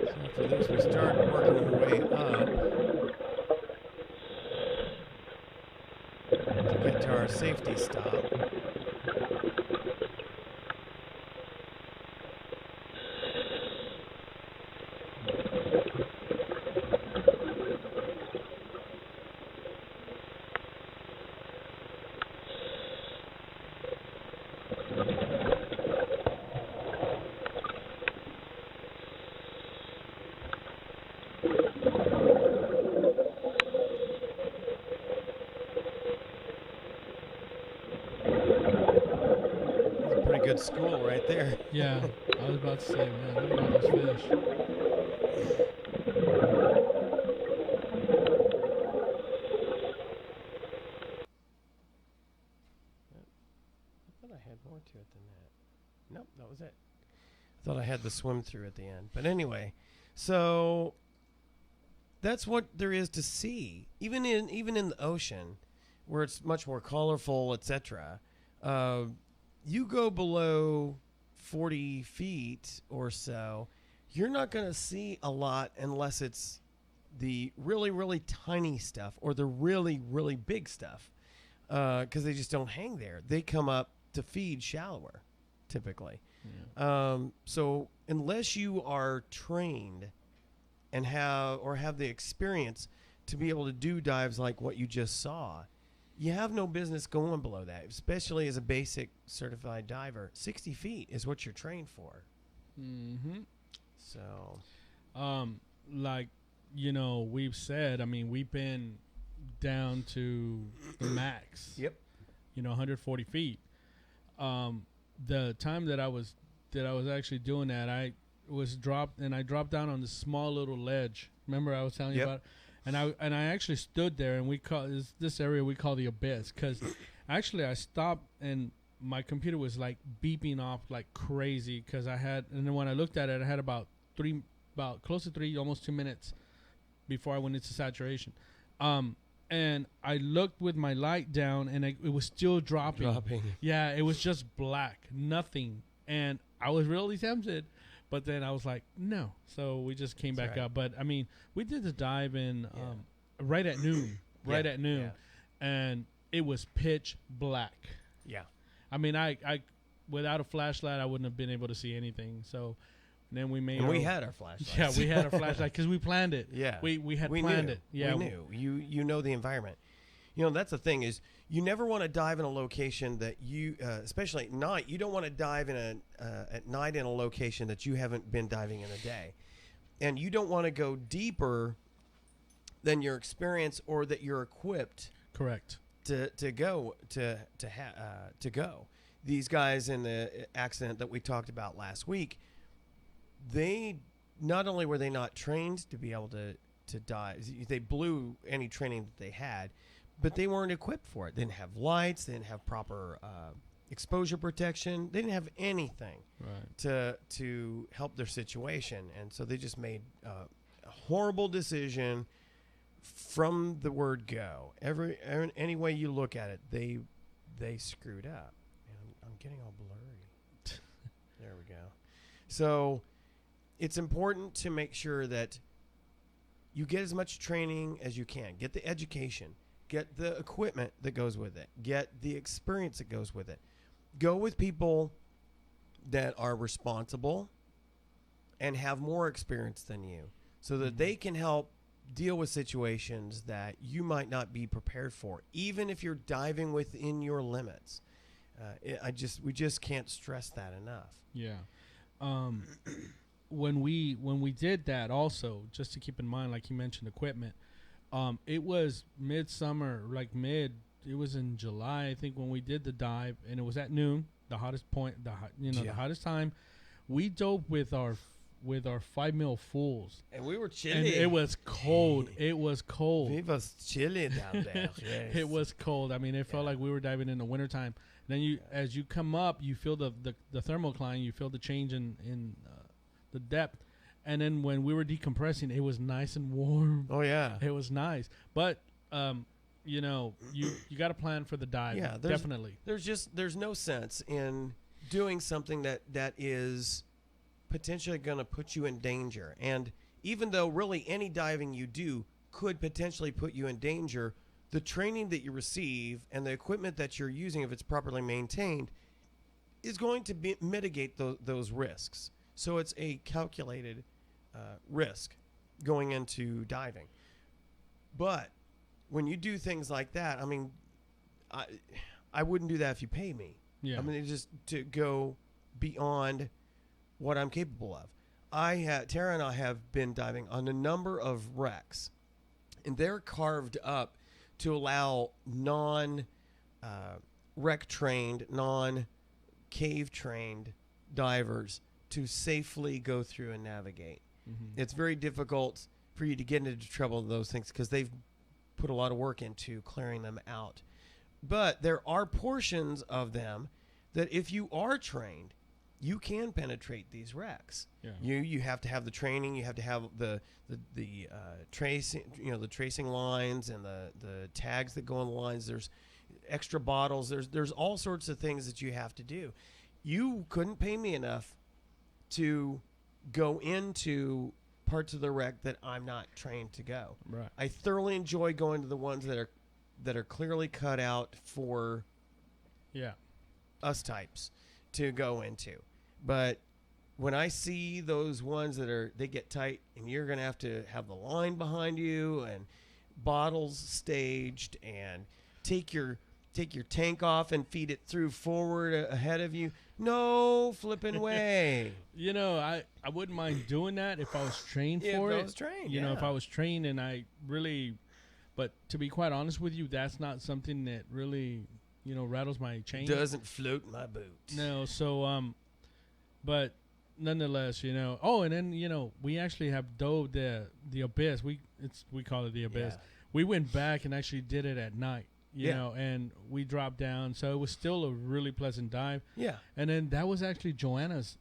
So for this, we start working our way up to get to our safety stop. Good school right there. Yeah, I was about to say, man, look at all those fish. I thought I had more to it than that. Nope, that was it. I thought I had the swim through at the end. But anyway, so that's what there is to see. Even in the ocean, where it's much more colorful, etc. You go below 40 feet or so, you're not going to see a lot unless it's the really, really tiny stuff or the really, really big stuff, because they just don't hang there. They come up to feed shallower, typically. Yeah. So unless you are trained and have the experience to be able to do dives like what you just saw, you have no business going below that, especially as a basic certified diver. 60 feet is what you're trained for. Mm-hmm. So, like, you know, we've said, I mean, we've been down to the max. Yep. You know, 140 feet. The time that I was actually doing that, I dropped down on this small little ledge. Remember I was telling you about it? And I actually stood there, and we call this area we call the abyss, because actually I stopped and my computer was like beeping off like crazy because and then when I looked at it, I had about close to 3, almost 2 minutes before I went into saturation. And I looked with my light down, and it was still dropping. Yeah, it was just black, nothing. And I was really tempted, but then I was like, no. So we just came back up. But, I mean, we did the dive in right at noon. And it was pitch black. Yeah. I mean, I without a flashlight, I wouldn't have been able to see anything. So then we made. And we had our flashlights. Yeah, we had a flashlight because we planned it. Yeah, we planned it. Yeah, we knew. You know the environment. You know, that's the thing is you never want to dive in a location that you, especially at night. You don't want to dive in at night in a location that you haven't been diving in a day, and you don't want to go deeper than your experience or that you're equipped. Correct. To go. These guys in the accident that we talked about last week, they not only were they not trained to be able to dive, they blew any training that they had, but they weren't equipped for it. They didn't have lights, they didn't have proper exposure protection, they didn't have anything to help their situation, and so they just made a horrible decision. From the word go, any way you look at it, they screwed up. And I'm getting all blurry. There we go. So it's important to make sure that you get as much training as you can. Get the education. Get the equipment that goes with it. Get the experience that goes with it. Go with people that are responsible and have more experience than you so that they can help deal with situations that you might not be prepared for, even if you're diving within your limits. We just can't stress that enough. Yeah. When we did that, also just to keep in mind, like you mentioned, equipment. It was midsummer, it was in July, I think, when we did the dive, and it was at noon, the hottest point, the hottest time. We dove with our 5 mil fulls, and we were chilly. And it was cold. It was cold. It was chilly down there. Yes. It was cold. I mean, it felt like we were diving in the wintertime. Then as you come up, you feel the thermocline. You feel the change in the depth. And then when we were decompressing, it was nice and warm. Oh yeah, it was nice. But you got to plan for the dive. Yeah, definitely. There's no sense in doing something that is potentially going to put you in danger. And even though really any diving you do could potentially put you in danger, the training that you receive and the equipment that you're using, if it's properly maintained, is going to mitigate those risks. So it's a calculated risk going into diving. But when you do things like that, I mean, I wouldn't do that if you pay me. Yeah. I mean, just to go beyond what I'm capable of. Tara and I have been diving on a number of wrecks, and they're carved up to allow non-wreck trained, non-cave trained divers to safely go through and navigate. Mm-hmm. It's very difficult for you to get into trouble with those things because they've put a lot of work into clearing them out. But there are portions of them that if you are trained, you can penetrate these wrecks. Yeah. You have to have the training. You have to have the tracing, the tracing lines and the tags that go on the lines. There's extra bottles. There's all sorts of things that you have to do. You couldn't pay me enough to go into parts of the wreck that I'm not trained to go. Right. I thoroughly enjoy going to the ones that are clearly cut out for us types to go into. But when I see those ones they get tight and you're going to have the line behind you and bottles staged and take your tank off and feed it through forward ahead of you. No flipping way. I wouldn't mind doing that if I was trained for it. If I was trained, if I was trained and I really, but to be quite honest with you, that's not something that really, rattles my chain. Doesn't float my boat. No, so, but nonetheless, oh, and then, we actually have dove the abyss. We call it the abyss. Yeah. We went back and actually did it at night. you know, and we dropped down. So it was still a really pleasant dive. Yeah. And then that was actually Joanna's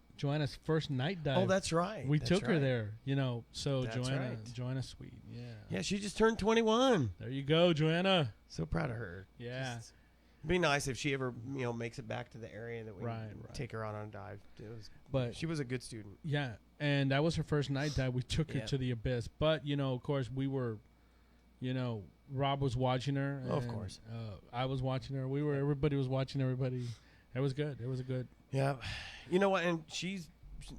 first night dive. Oh, that's right. We took her there, you know. So That's Joanna's sweet. Yeah. Yeah, she just turned 21. There you go, Joanna. So proud of her. Yeah. It'd be nice if she ever, makes it back to the area that we take her out on a dive. But she was a good student. Yeah, and that was her first night dive. We took her to the abyss. But, of course, we were, Rob was watching her. Oh, of course. I was watching her. Everybody was watching everybody. It was good. It was a good. Yeah. You know what? And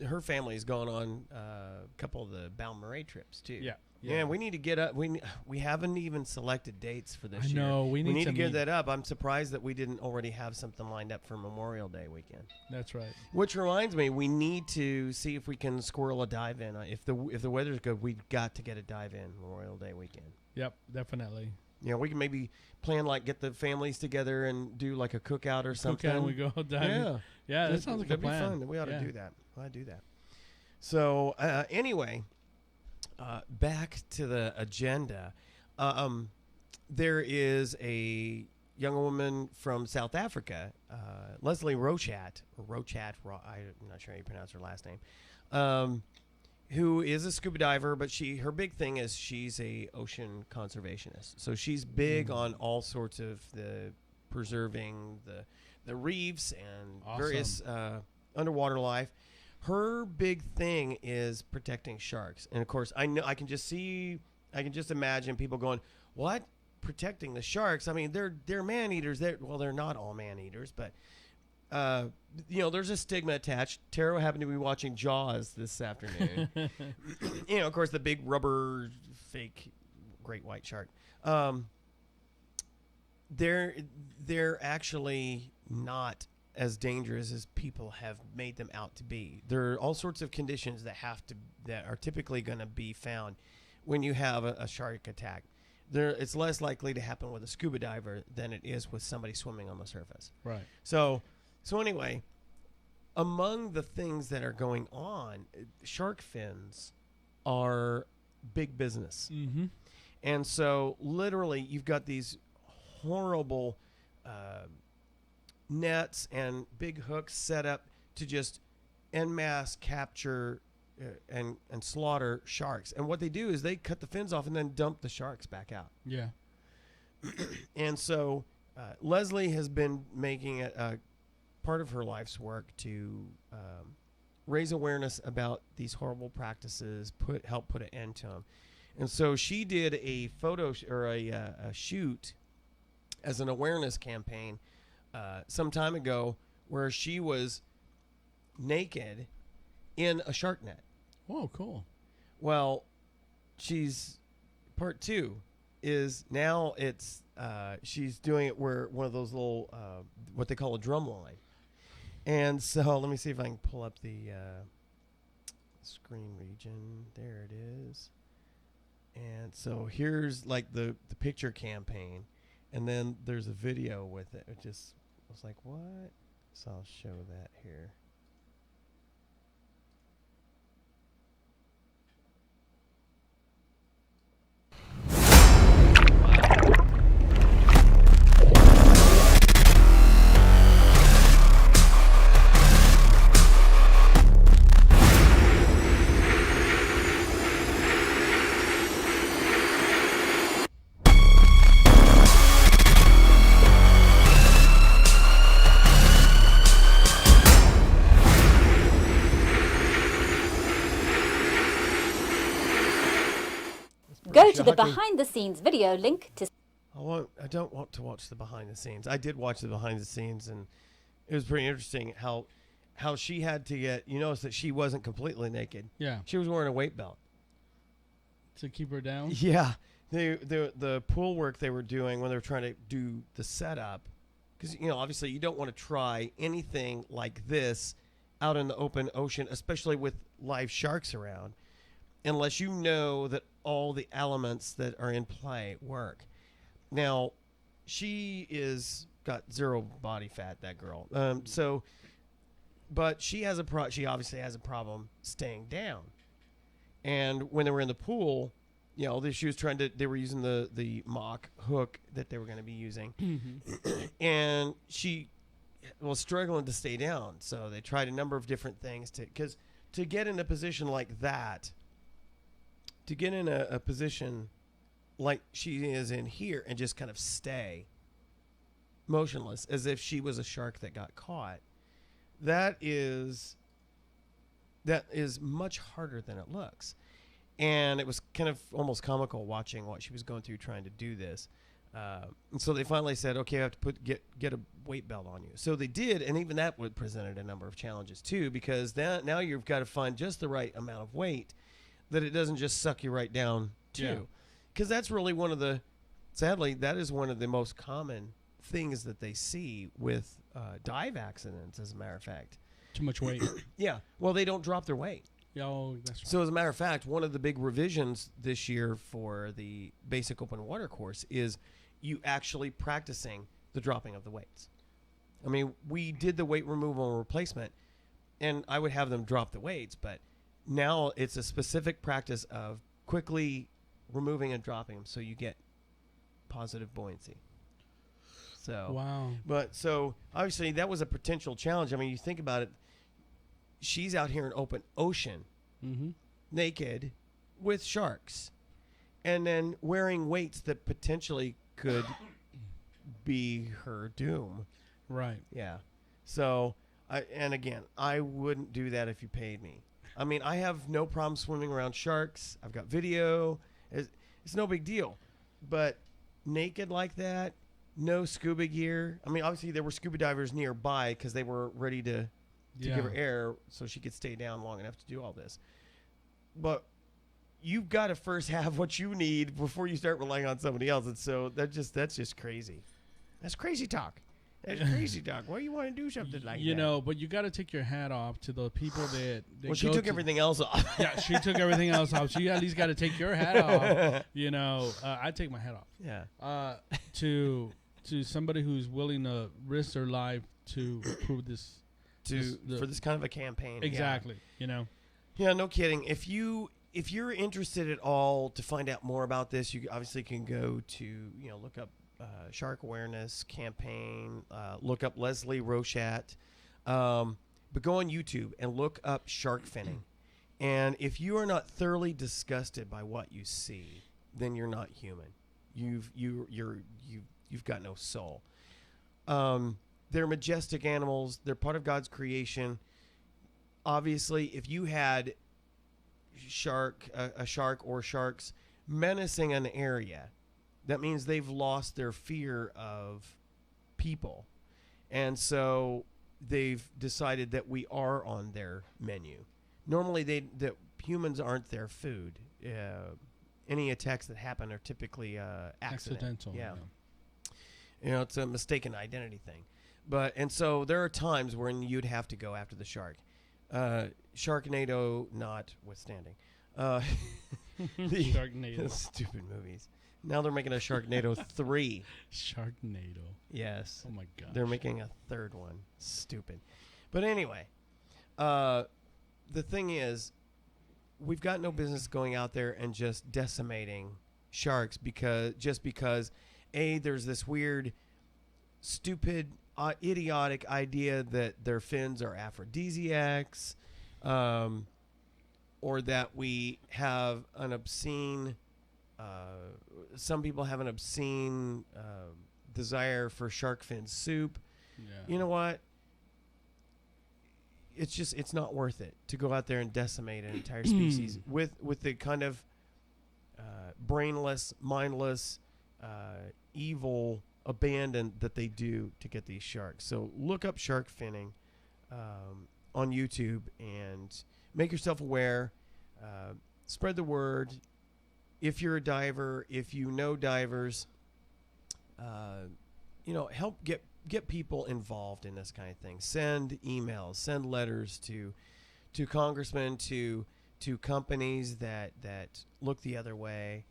her family's gone on a couple of the Balmorhea trips, too. Yeah. Yeah, we need to get up. We haven't even selected dates for this year. I know. We need to get that up. I'm surprised that we didn't already have something lined up for Memorial Day weekend. That's right. Which reminds me, we need to see if we can squirrel a dive in. If the weather's good, we've got to get a dive in Memorial Day weekend. Yep, definitely. We can maybe plan get the families together and do like a cookout or something. And we go diving. Yeah, that sounds like a plan. That'd be fun. We ought to do that. We ought to do that. So anyway. Back to the agenda. There is a young woman from South Africa, Lesley Rochat, I'm not sure how you pronounce her last name, who is a scuba diver, but her big thing is she's a ocean conservationist. So she's big on all sorts of the preserving the reefs and various underwater life. Her big thing is protecting sharks. And of course, I can just imagine people going, "What? Protecting the sharks? I mean, they're man-eaters. They're not all man-eaters, but there's a stigma attached." Tara happened to be watching Jaws this afternoon. Of course, the big rubber fake great white shark. They're actually not as dangerous as people have made them out to be. There are all sorts of conditions that are typically going to be found when you have a shark attack. It's less likely to happen with a scuba diver than it is with somebody swimming on the surface. Right. So anyway, among the things that are going on, shark fins are big business. Mm-hmm. And so literally you've got these horrible nets and big hooks set up to just en masse capture and slaughter sharks. And what they do is they cut the fins off and then dump the sharks back out. Yeah. And so Lesley has been making it part of her life's work to raise awareness about these horrible practices, help put an end to them. And so she did a photo or a shoot as an awareness campaign some time ago, where she was naked in a shark net. Oh, cool. Well, part 2 is now she's doing it where one of those little what they call a drum line. And so let me see if I can pull up the screen region. There it is. And so here's like the picture campaign, and then there's a video with it. It just was like, what? So I'll show that here. Go to the behind-the-scenes video link to... I don't want to watch the behind the scenes. I did watch the behind the scenes, and it was pretty interesting how she had to get... You notice that she wasn't completely naked. Yeah. She was wearing a weight belt. To keep her down? Yeah. The pool work they were doing when they were trying to do the setup, because, obviously you don't want to try anything like this out in the open ocean, especially with live sharks around, unless you know that all the elements that are in play work. Now, she got zero body fat, that girl. But she obviously has a problem staying down. And when they were in the pool, you know, she was they were using the mock hook that they were going to be using. And she was struggling to stay down. So they tried a number of different things because to get in a position like that, to get in a position like she is in here and just kind of stay motionless as if she was a shark that got caught, that is much harder than it looks. And it was kind of almost comical watching what she was going through trying to do this. And so they finally said, okay, I have to get a weight belt on you. So they did, and even that would presented a number of challenges too, because now you've got to find just the right amount of weight that it doesn't just suck you right down too. Because that's really sadly, that is one of the most common things that they see with dive accidents, as a matter of fact. Too much weight. Yeah. Well, they don't drop their weight. Oh, that's right. So as a matter of fact, one of the big revisions this year for the basic open water course is you actually practicing the dropping of the weights. I mean, we did the weight removal and replacement, and I would have them drop the weights, but now it's a specific practice of quickly removing and dropping them so you get positive buoyancy. So, wow. But so obviously that was a potential challenge. I mean, you think about it, she's out here in open ocean, naked, with sharks, and then wearing weights that potentially could be her doom. Right. Yeah. So, I wouldn't do that if you paid me. I mean, I have no problem swimming around sharks. I've got video. It's no big deal. But naked like that, no scuba gear. I mean, obviously there were scuba divers nearby because they were ready to give her air so she could stay down long enough to do all this. But you've got to first have what you need before you start relying on somebody else. And so that's just crazy. That's crazy talk. That's crazy talk. Why do you want to do something like that? You know, but you got to take your hat off to the people that well, she took everything else off. Yeah, she took everything else off. So you at least got to take your hat off. You know, I take my hat off. Yeah. To somebody who's willing to risk their life to prove this. For this kind of a campaign. Exactly. Yeah. You know. Yeah, no kidding. If you're interested at all to find out more about this, you obviously can go to look up Shark Awareness Campaign, look up Lesley Rochat, but go on YouTube and look up shark finning. And if you are not thoroughly disgusted by what you see, then you're not human. You've got no soul. They're majestic animals. They're part of God's creation. Obviously, if you had a shark or sharks menacing an area, that means they've lost their fear of people. And so they've decided that we are on their menu. Normally, that humans aren't their food. Any attacks that happen are typically accidental. Yeah. It's a mistaken identity thing. And so there are times when you'd have to go after the shark. Sharknado notwithstanding. Sharknado. Stupid movies. Now they're making a Sharknado 3. Sharknado. Yes. Oh my god. They're making a third one. Stupid. But anyway, the thing is, we've got no business going out there and just decimating sharks because there's this weird, stupid, idiotic idea that their fins are aphrodisiacs, or that we have an obscene, some people have an obscene desire for shark fin soup. Yeah. You know what? It's not worth it to go out there and decimate an entire species with the kind of brainless, mindless, evil abandon that they do to get these sharks. So look up shark finning on YouTube and make yourself aware. Spread the word. If you're a diver, if you know divers, help get people involved in this kind of thing. Send emails, send letters to congressmen, to companies that look the other way.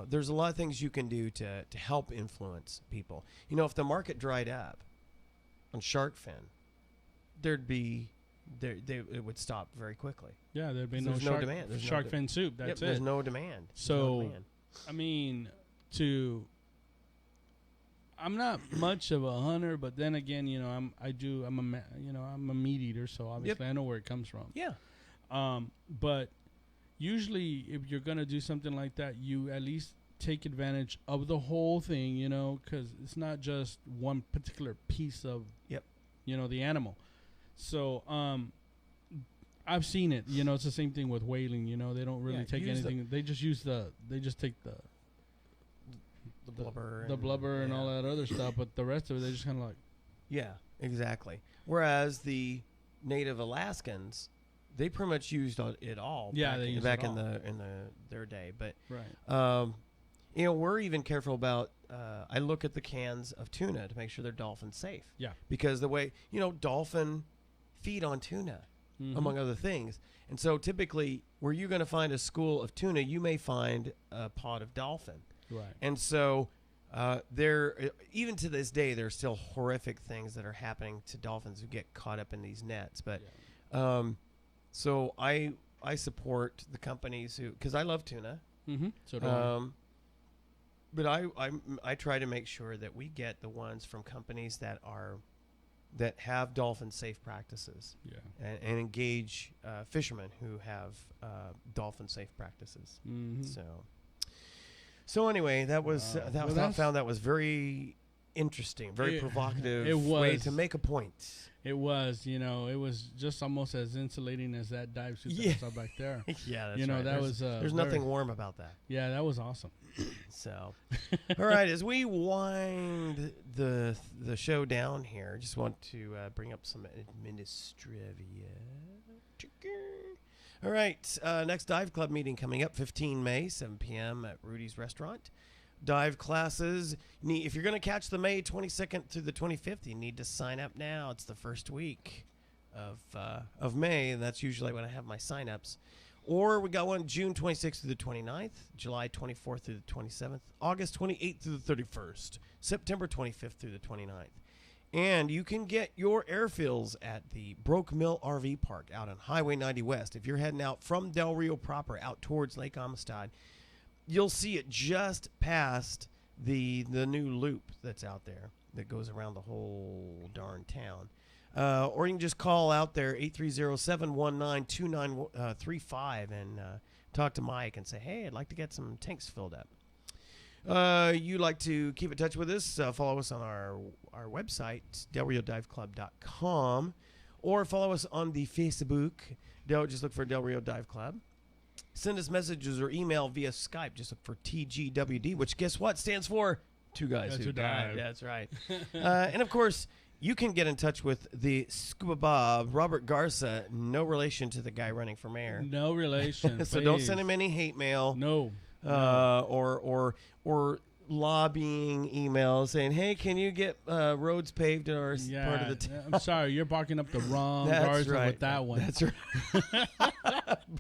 There's a lot of things you can do to help influence people. If the market dried up on shark fin, there'd be it would stop very quickly. Yeah, there'd be no There's no demand. There's shark no fin soup. That's it. There's no demand. So, I mean, I'm not much of a hunter, but then again, you know, I'm a meat eater, so obviously I know where it comes from. Yeah. But usually, if you're gonna do something like that, you at least take advantage of the whole thing, you know, because it's not just one particular piece of, you know, the animal. So, I've seen it. You know, it's the same thing with whaling. You know, they don't really take anything. They just take the blubber and all that other stuff, but the rest of it they just kind of like. Yeah, exactly. Whereas the native Alaskans, they pretty much used it all. Yeah, back in their day, but right. You know, we're even careful about. I look at the cans of tuna to make sure they're dolphin safe. Yeah, because the way dolphin feed on tuna, among other things, and so typically where you're going to find a school of tuna, you may find a pod of dolphin. Right. And so even to this day, there's still horrific things that are happening to dolphins who get caught up in these nets. But so I support the companies because I love tuna. Mm-hmm. So do I. But I try to make sure that we get the ones from companies that have dolphin safe practices. Yeah. And engage fishermen who have dolphin safe practices. Mm-hmm. So anyway, that was I found that was very interesting, very provocative way to make a point. It was, you know, it was just almost as insulating as that dive suit that I saw back there. Yeah, that's you know, right. There's nothing warm about that. Yeah, that was awesome. So, all right, as we wind the show down here, just want to bring up some administrivia. All right, next Dive Club meeting coming up, 15 May, 7 p.m. at Rudy's Restaurant. Dive classes, if you're going to catch the May 22nd through the 25th, you need to sign up now. It's the first week of May, and that's usually when I have my sign-ups. Or we got one June 26th through the 29th, July 24th through the 27th, August 28th through the 31st, September 25th through the 29th. And you can get your airfills at the Broke Mill RV Park out on Highway 90 West. If you're heading out from Del Rio proper out towards Lake Amistad, you'll see it just past the new loop that's out there that goes around the whole darn town. Or you can just call out there, 830-719-2935, and talk to Mike and say, hey, I'd like to get some tanks filled up. You like to keep in touch with us, follow us on our website, delriodiveclub.com, or follow us on the Facebook. Just look for Del Rio Dive Club. Send us messages or email via Skype. Just look for TGWD, which guess what stands for? Two Guys Who Dive. That's right. And of course, you can get in touch with the Scuba Bob, Robert Garza, no relation to the guy running for mayor. No relation. So don't send him any hate mail. No. Or lobbying emails saying, hey, can you get roads paved in our part of the town? I'm sorry, you're barking up the wrong Garza with that one. That's right.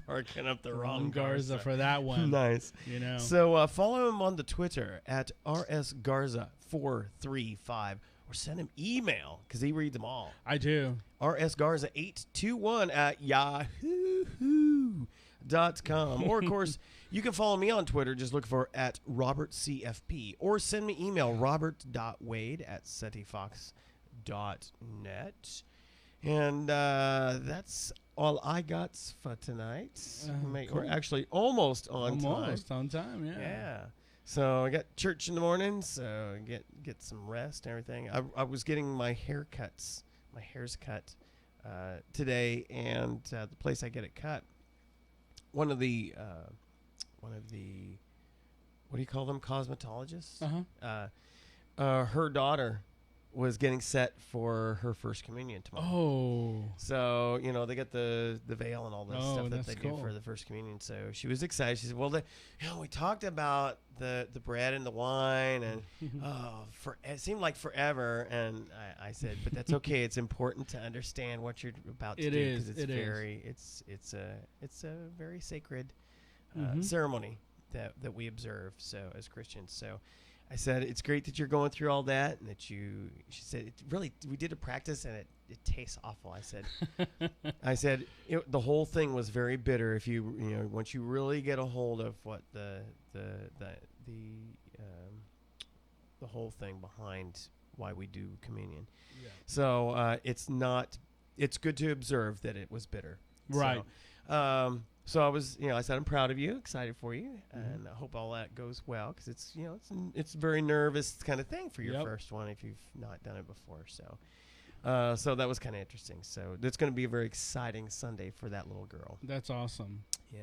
Barking up the wrong Garza for that one. Nice. You know. So follow him on the Twitter at rsgarza435, or send him email because he reads them all. I do. rsgarza821 at yahoo.com. Or, of course, you can follow me on Twitter. Just look for at RobertCFP. Or send me email, robert.wade@cetifox.net. And that's all I got for tonight. Cool. We're actually almost on time. Almost on time, yeah. Yeah. So I got church in the morning, so get some rest and everything. I was getting my hairs cut today, and the place I get it cut, one of the what do you call them, cosmetologists? Her daughter was getting set for her first communion tomorrow. Oh. So, they get the veil and all this stuff that they do for the first communion. So she was excited. She said, well, we talked about the bread and the wine, and it seemed like forever. And I said, but that's okay. It's important to understand what you're about to do, because it's a very sacred ceremony that we observe as Christians. So I said, it's great that you're going through all that, and that she said, we did a practice, and it tastes awful. I said, the whole thing was very bitter. If once you really get a hold of what the whole thing behind why we do communion. Yeah. So it's good to observe that it was bitter. Right. So I was, I said, I'm proud of you, excited for you, and I hope all that goes well, because it's a very nervous kind of thing for your first one if you've not done it before. So that was kind of interesting. So it's going to be a very exciting Sunday for that little girl. That's awesome. Yeah.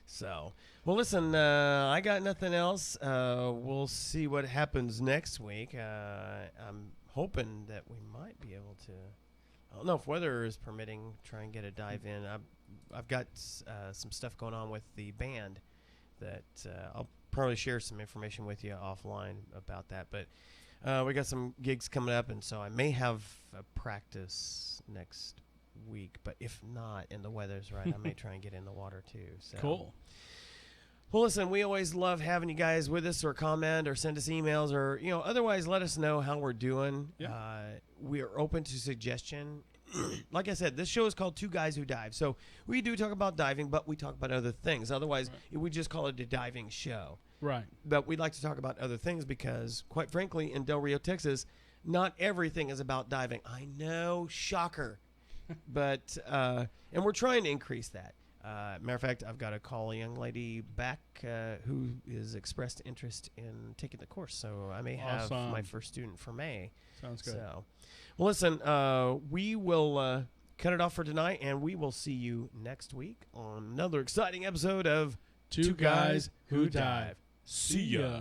So, well, listen, I got nothing else. We'll see what happens next week. I'm hoping that we might be able to, I don't know if weather is permitting, try and get a dive in. I've got some stuff going on with the band that I'll probably share some information with you offline about that. But we got some gigs coming up, and so I may have a practice next week. But if not, and the weather's right, I may try and get in the water too. So. Cool. Well, listen, we always love having you guys with us, or comment, or send us emails, or otherwise let us know how we're doing. Yeah. We are open to suggestion. Like I said, this show is called Two Guys Who Dive. So we do talk about diving, but we talk about other things. Otherwise, we just call it a diving show. Right. But we'd like to talk about other things because, quite frankly, in Del Rio, Texas, not everything is about diving. I know, shocker. But and we're trying to increase that. Matter of fact, I've got to call a young lady back who has expressed interest in taking the course. So I may have my first student for May. Sounds good. So, well, listen, we will cut it off for tonight, and we will see you next week on another exciting episode of Two Guys Who Dive. See ya.